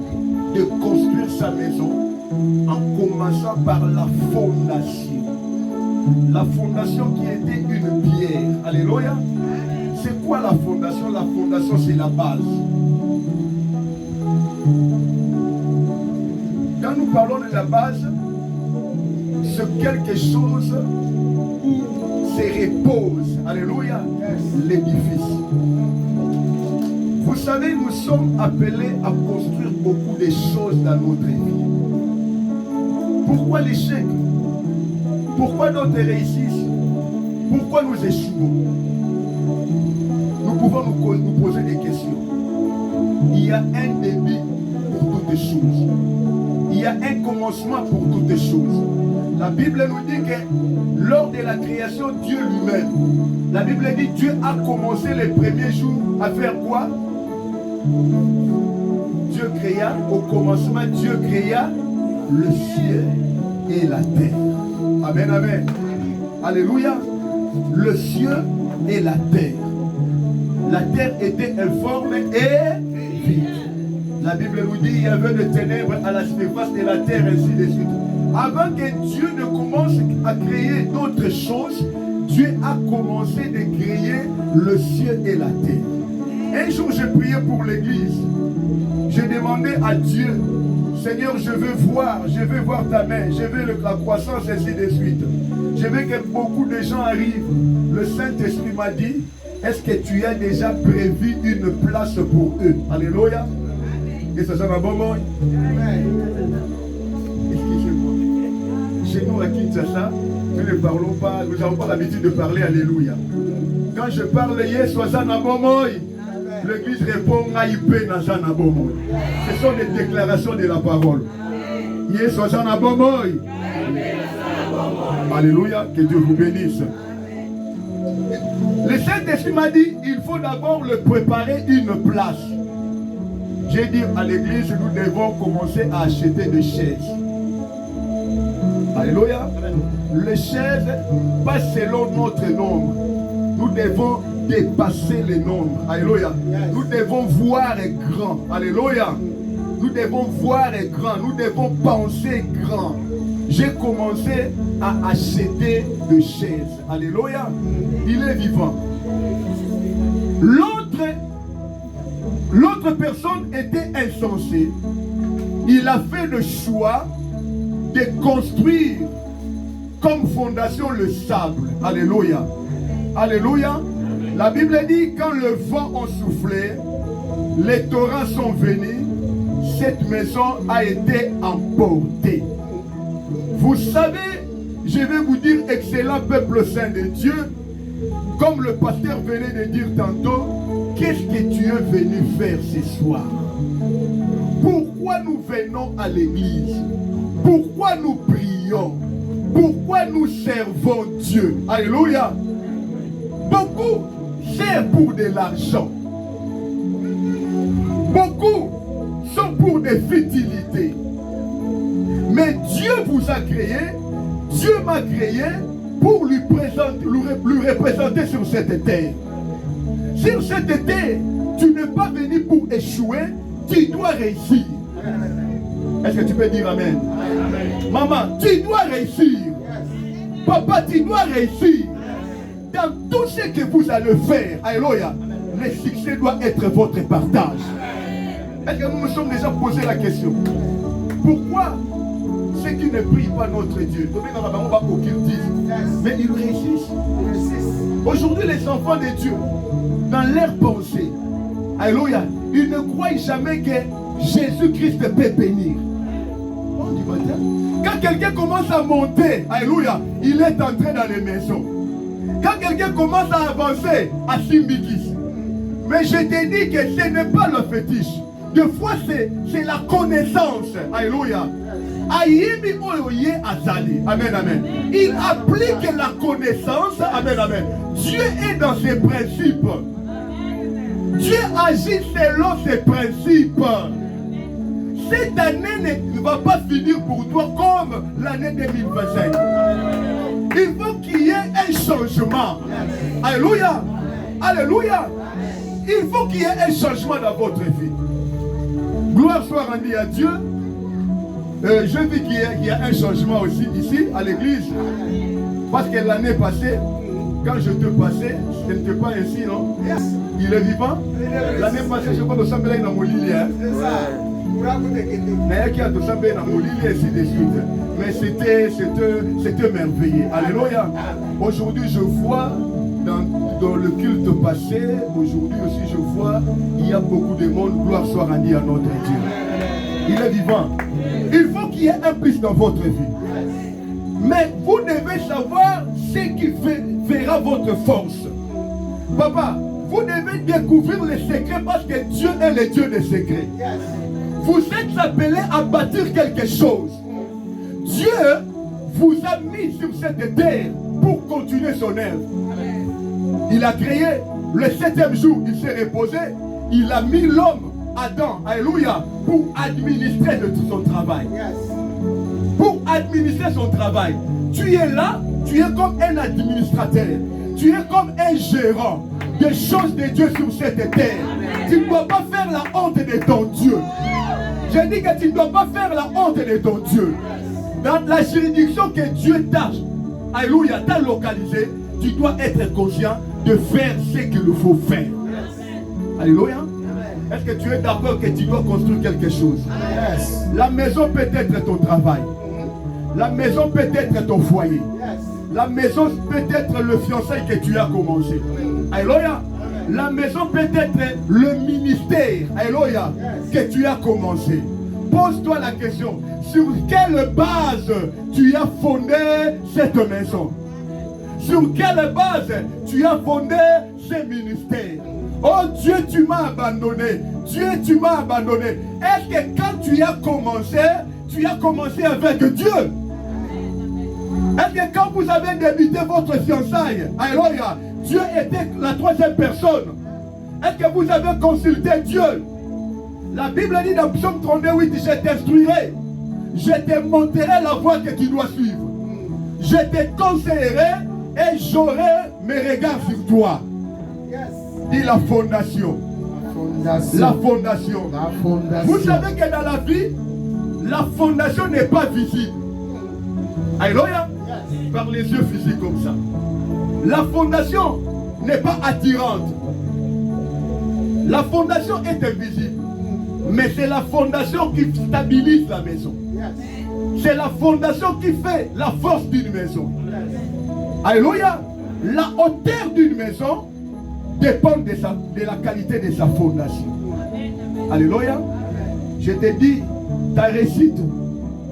Speaker 5: de construire sa maison en commençant par la fondation. La fondation qui était une pierre. Alléluia. C'est quoi la fondation? La fondation, c'est la base. Quand nous parlons de la base, c'est quelque chose où se repose, alléluia, l'édifice. Vous savez, nous sommes appelés à construire beaucoup de choses dans notre vie. Pourquoi l'échec? Pourquoi d'autres réussissent? Pourquoi nous échouons? Nous pouvons nous poser des questions. Il y a un début pour toutes choses. Il y a un commencement pour toutes choses. La Bible nous dit que lors de la création, Dieu lui-même, la Bible dit Dieu a commencé les premiers jours à faire quoi? Dieu créa, au commencement, Dieu créa le ciel et la terre. Amen, amen. Alléluia. Le ciel et la terre. La terre était informe et vide. La Bible nous dit qu'il y avait des ténèbres à la surface de la terre, ainsi de suite. Avant que Dieu ne commence à créer d'autres choses, Dieu a commencé de créer le ciel et la terre. Un jour, j'ai prié pour l'église. J'ai demandé à Dieu, Seigneur, je veux voir ta main, je veux la croissance, ainsi de suite. Je veux que beaucoup de gens arrivent. Le Saint-Esprit m'a dit, est-ce que tu as déjà prévu une place pour eux? Alléluia. Et ça sera bon moment. Excusez-moi. Chez nous à Kinshasa, nous ne parlons pas, nous n'avons pas l'habitude de parler Alléluia. Quand je parle Yeswazana Bomoy, l'église répond Naïpé Nazana Bomoy. Ce sont des déclarations de la parole. Yeswazana Bomoy. Alléluia, que Dieu vous bénisse. Le Saint-Esprit m'a dit, il faut d'abord le préparer une place. J'ai dit à l'église, nous devons commencer à acheter des chaises. Alléluia. Les chaises, pas selon notre nombre. Nous devons dépasser les nombres. Alléluia. Nous devons voir grand. Alléluia. Nous devons voir grand. Nous devons penser grand. J'ai commencé à acheter des chaises. Alléluia. Il est vivant. L'autre personne était insensée. Il a fait le choix de construire comme fondation le sable. Alléluia. Alléluia. La Bible dit quand le vent en soufflait, les torrents sont venus, cette maison a été emportée. Vous savez, je vais vous dire, excellent peuple saint de Dieu, comme le pasteur venait de dire tantôt, qu'est-ce que tu es venu faire ce soir? Pourquoi nous venons à l'église? Pourquoi nous prions? Pourquoi nous servons Dieu? Alléluia. Beaucoup servent pour de l'argent. Beaucoup sont pour des futilités. Mais Dieu vous a créé, Dieu m'a créé pour lui représenter sur cette terre. Sur cette terre, tu n'es pas venu pour échouer, tu dois réussir. Est-ce que tu peux dire amen? Amen. Maman, tu dois réussir. Papa, tu dois réussir. Dans tout ce que vous allez faire, alléluia, le succès doit être votre partage. Est-ce que nous nous sommes déjà posé la question? Pourquoi ceux qui ne prient pas notre Dieu, mais ils réussissent? Aujourd'hui, les enfants de Dieu, dans leur pensée, alléluia, ils ne croient jamais que Jésus-Christ peut bénir. Quand quelqu'un commence à monter, alléluia, il est entré dans les maisons. Quand quelqu'un commence à avancer, à Simbikis. Mais je te dis que ce n'est pas le fétiche. Des fois, c'est la connaissance. Alléluia. Amen, amen. Il applique la connaissance. Amen, amen. Dieu est dans ses principes. Dieu agit selon ses principes. Cette année ne va pas finir pour toi comme l'année 2025. Il faut qu'il y ait un changement. Alléluia. Alléluia. Il faut qu'il y ait un changement dans votre vie. Gloire soit rendue à Dieu. Je vis qu'il y a un changement aussi ici à l'église. Parce que l'année passée, quand je te passais, ce n'était pas ainsi, non? Il est vivant. L'année passée, je crois que ça me l'a molili. Mais c'était merveilleux. Alléluia. Aujourd'hui, je vois dans le culte passé, aujourd'hui aussi, je vois, il y a beaucoup de monde. Gloire soit rendue à notre Dieu. Il est vivant. Il faut qu'il y ait un plus dans votre vie. Mais vous devez savoir ce qui fera votre force. Papa, vous devez découvrir les secrets parce que Dieu est le Dieu des secrets. Vous êtes appelés à bâtir quelque chose. Dieu vous a mis sur cette terre pour continuer son œuvre. Il a créé le 7e jour, il s'est reposé. Il a mis l'homme, Adam, alléluia, pour administrer de tout son travail. Pour administrer son travail. Tu es là, tu es comme un administrateur. Tu es comme un gérant des choses de Dieu sur cette terre. Tu ne dois pas faire la honte de ton Dieu. Je dis que tu ne dois pas faire la honte de ton Dieu. Dans la juridiction que Dieu t'a, alléluia, t'a localisé, tu dois être conscient de faire ce qu'il faut faire. Alléluia. Est-ce que tu es d'accord que tu dois construire quelque chose? La maison peut être ton travail. La maison peut être ton foyer. La maison peut être le fiançailles que tu as commencé. Alléluia. La maison peut être le ministère, alléluia, que tu as commencé. Pose-toi la question, sur quelle base tu as fondé cette maison? Sur quelle base tu as fondé ce ministère? Oh Dieu, tu m'as abandonné. Dieu, tu m'as abandonné. Est-ce que quand tu as commencé avec Dieu? Est-ce que quand vous avez débuté votre fiançailles, alléluia, Dieu était la troisième personne? Est-ce que vous avez consulté Dieu? La Bible dit dans Psaume 38, je t'instruirai, je te montrerai la voie que tu dois suivre. Je te conseillerai et j'aurai mes regards sur toi. Dit la fondation. La fondation. Vous savez que dans la vie, la fondation n'est pas visible. Alléluia. Par les yeux physiques comme ça. La fondation n'est pas attirante. La fondation est invisible. Mais c'est la fondation qui stabilise la maison. C'est la fondation qui fait la force d'une maison. Alléluia. La hauteur d'une maison dépend de la qualité de sa fondation. Alléluia. Je te dis, ta réussite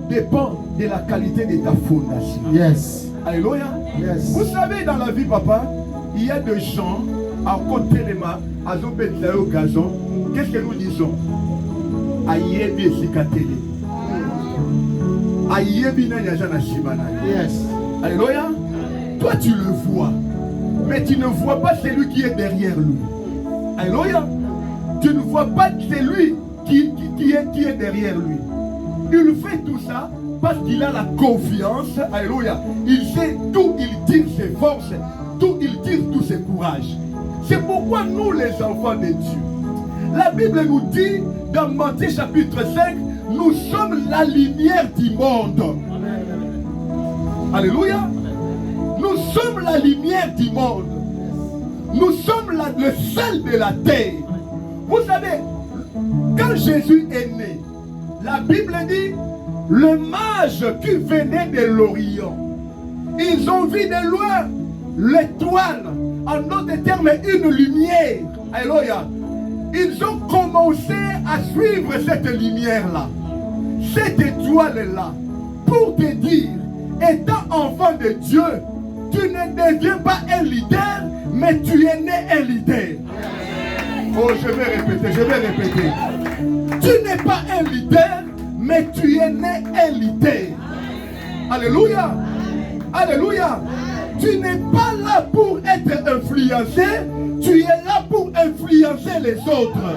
Speaker 5: dépend de la qualité de ta fondation.
Speaker 4: Yes.
Speaker 5: Alléluia.
Speaker 4: Yes.
Speaker 5: Vous savez, dans la vie, papa, il y a des gens à côté de moi, à Zobetla au gazon. Qu'est-ce que nous disons? Aïebi esikatele. Aïebi na yajana shimana.
Speaker 4: Yes.
Speaker 5: Alléluia. Toi, tu le vois, mais tu ne vois pas celui qui est derrière lui. Alléluia. Tu ne vois pas celui qui est derrière lui. Il fait tout ça parce qu'il a la confiance. Alléluia. Il sait d'où il tire ses forces, d'où il tire tous ses courages. C'est pourquoi nous, les enfants de Dieu, la Bible nous dit dans Matthieu chapitre 5, nous sommes la lumière du monde. Alléluia. Nous sommes la lumière du monde. Nous sommes le sel de la terre. Vous savez, quand Jésus est né, la Bible dit, le mage qui venait de l'Orient, ils ont vu de loin l'étoile, en d'autres termes une lumière. Alléluia. Ils ont commencé à suivre cette lumière-là, cette étoile-là, pour te dire, étant enfant de Dieu, tu ne deviens pas un leader, mais tu es né un leader. Oh, je vais répéter. Tu n'es pas un leader, mais tu es né un leader. Alléluia. Alléluia. Tu n'es pas là pour être influencé, tu es là pour influencer les autres.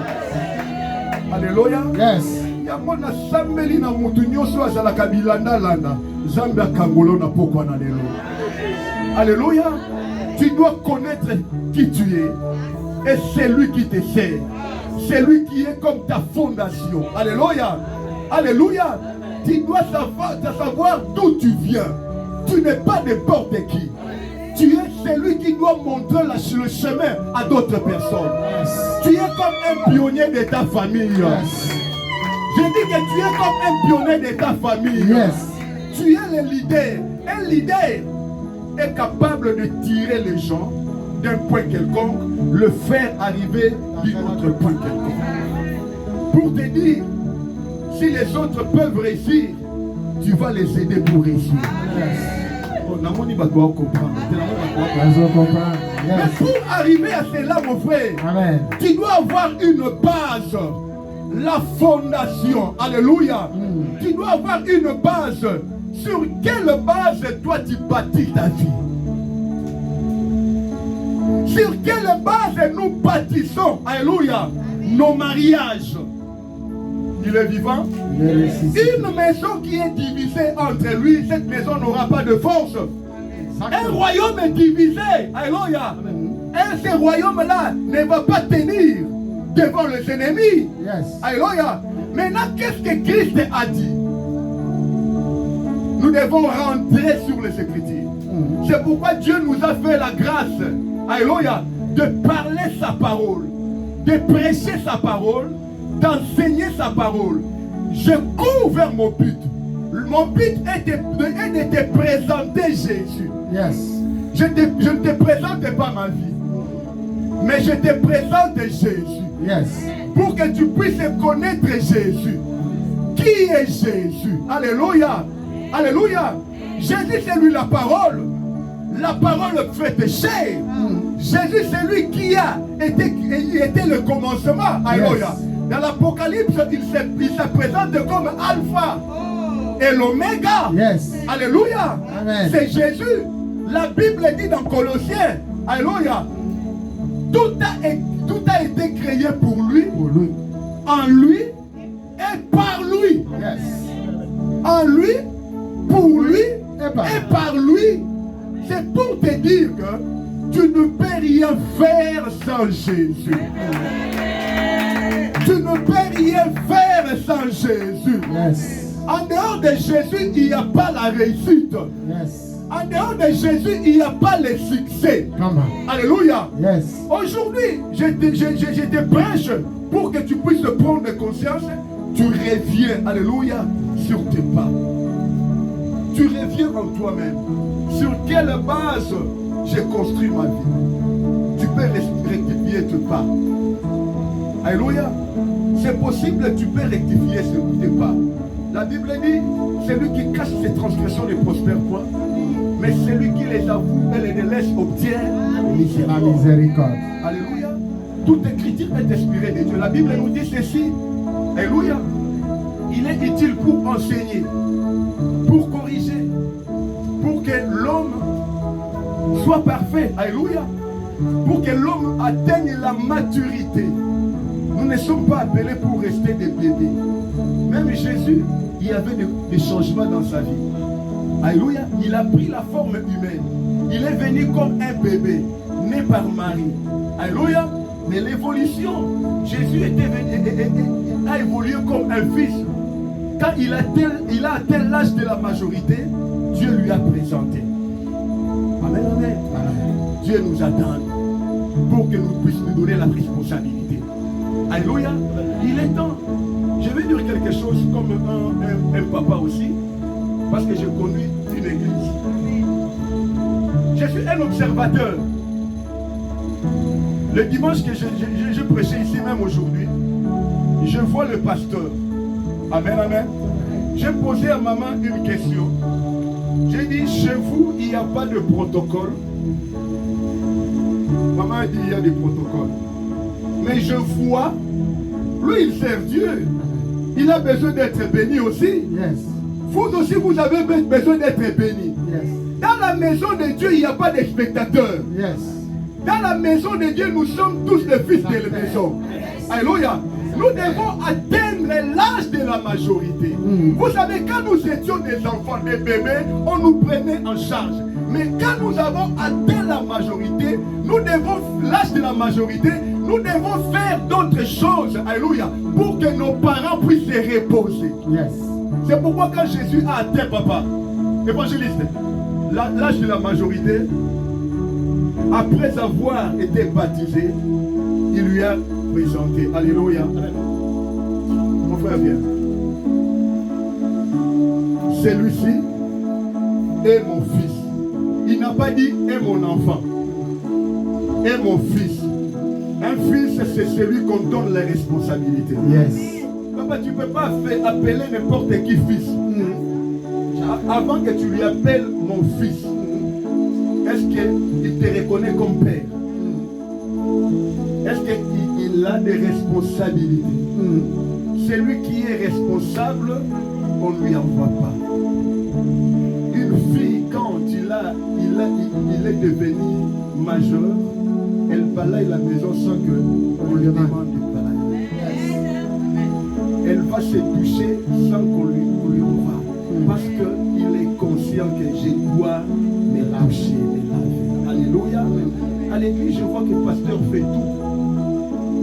Speaker 5: Alléluia.
Speaker 4: Yes.
Speaker 5: Yamona sambeli na mutu nyoso azala kabilanda landa. Zambia kangolo na pokwa na lelo. Alléluia. Tu dois connaître qui tu es. Et c'est lui qui te sert. C'est lui qui est comme ta fondation. Alléluia. Alléluia. Tu dois savoir d'où tu viens. Tu n'es pas n'importe qui. Tu es celui qui doit montrer le chemin à d'autres personnes.
Speaker 4: Yes.
Speaker 5: Tu es comme un pionnier de ta famille.
Speaker 4: Yes.
Speaker 5: Je dis que tu es comme un pionnier de ta famille.
Speaker 4: Yes.
Speaker 5: Tu es le leader. Un leader est capable de tirer les gens d'un point quelconque, le faire arriver d'un autre point quelconque. Pour te dire, si les autres peuvent réussir, tu vas les aider pour réussir.
Speaker 4: Yes.
Speaker 5: Mais pour arriver à cela, mon frère,
Speaker 4: Amen.
Speaker 5: tu dois avoir une base, la fondation. Alléluia. Tu dois avoir une base. Sur quelle base toi tu bâtis ta vie? Sur quelle base nous bâtissons, alléluia, nos mariages? Il est vivant. Une maison qui est divisée entre lui, cette maison n'aura pas de force. Un royaume est divisé, alléluia. Et ce royaume-là ne va pas tenir devant les ennemis.
Speaker 4: Yes.
Speaker 5: Alléluia. Maintenant, qu'est-ce que Christ a dit? Nous devons rentrer sur les Écritures. C'est pourquoi Dieu nous a fait la grâce, alléluia, de parler sa parole, de prêcher sa parole, d'enseigner sa parole. Je cours vers mon but. Mon but est de te présenter Jésus.
Speaker 4: Yes.
Speaker 5: Je ne te présente pas ma vie, mais je te présente Jésus.
Speaker 4: Yes.
Speaker 5: Pour que tu puisses connaître Jésus. Qui est Jésus? Alléluia. Alléluia. Jésus, c'est lui la parole. La parole faite chair. Jésus, c'est lui qui a été le commencement. Alléluia. Dans l'Apocalypse, il se présente comme Alpha et l'Oméga.
Speaker 4: Yes.
Speaker 5: Alléluia.
Speaker 4: Amen.
Speaker 5: C'est Jésus. La Bible dit dans Colossiens, alléluia, tout a été créé pour lui, en lui et par lui.
Speaker 4: Yes.
Speaker 5: En lui, pour lui et par lui. C'est pour te dire que tu ne peux rien faire sans Jésus. Tu ne peux rien faire sans Jésus.
Speaker 4: Yes.
Speaker 5: En dehors de Jésus, il n'y a pas la réussite.
Speaker 4: Yes.
Speaker 5: En dehors de Jésus, il n'y a pas le succès.
Speaker 4: Come on.
Speaker 5: Alléluia.
Speaker 4: Yes.
Speaker 5: Aujourd'hui, je te prêche pour que tu puisses prendre conscience. Tu reviens, alléluia, sur tes pas. Tu reviens en toi-même. Sur quelle base j'ai construit ma vie? Tu peux rectifier tes pas. Alléluia. c'est possible, tu peux rectifier ce pas. La Bible dit, celui qui cache ses transgressions ne prospère point, mais celui qui les avoue et les laisse obtient
Speaker 4: La miséricorde.
Speaker 5: Alléluia. Toute écriture est inspirée de Dieu. La Bible nous dit ceci. Alléluia. Il est utile pour enseigner, pour corriger, pour que l'homme soit parfait. Alléluia. Pour que l'homme atteigne la maturité. Nous ne sommes pas appelés pour rester des bébés. Même Jésus, il y avait des changements dans sa vie. Alléluia. Il a pris la forme humaine. Il est venu comme un bébé, né par Marie. Alléluia. Mais l'évolution, Jésus a évolué comme un fils. Quand il a atteint l'âge de la majorité, Dieu lui a présenté. Amen, amen. Dieu nous attend pour que nous puissions nous donner la responsabilité. Alléluia. Il est temps. Je vais dire quelque chose comme un papa aussi, parce que je conduis une église. Je suis un observateur. Le dimanche que je prêchais ici même aujourd'hui, je vois le pasteur. Amen, amen. J'ai posé à maman une question. J'ai dit, chez vous, il n'y a pas de protocole. Maman a dit, il y a des protocoles. Mais je vois, lui, il sert Dieu. Il a besoin d'être béni aussi.
Speaker 4: Yes.
Speaker 5: Vous aussi, vous avez besoin d'être béni.
Speaker 4: Yes.
Speaker 5: Dans la maison de Dieu, il n'y a pas de spectateurs.
Speaker 4: Yes.
Speaker 5: Dans la maison de Dieu, nous sommes tous les fils de la maison. Alléluia. Nous devons atteindre l'âge de la majorité. Vous savez, quand nous étions des enfants, des bébés, on nous prenait en charge. Mais quand nous avons atteint la majorité, nous devons, l'âge de la majorité, nous devons faire d'autres choses. Alléluia. Pour que nos parents puissent se reposer.
Speaker 4: Yes.
Speaker 5: C'est pourquoi quand Jésus a atteint, papa, évangéliste, l'âge de la majorité, après avoir été baptisé, il lui a présenté. Alléluia. Mon frère, viens. Celui-ci est mon fils. Il n'a pas dit est mon enfant. Est mon fils. Un fils, c'est celui qu'on donne les responsabilités.
Speaker 4: Yes.
Speaker 5: Papa, tu ne peux pas appeler n'importe qui fils. Avant que tu lui appelles mon fils, est-ce qu'il te reconnaît comme père? Est-ce qu'il a des responsabilités? Celui qui est responsable, on ne lui envoie pas. Une fille, quand il est devenu majeur, elle balaye la maison sans qu'on lui demande de balayer. Elle va se toucher sans qu'on lui envoie. Parce qu'il est conscient que je dois me lâcher, me laver. Alléluia. À l'église, je vois que le pasteur fait tout.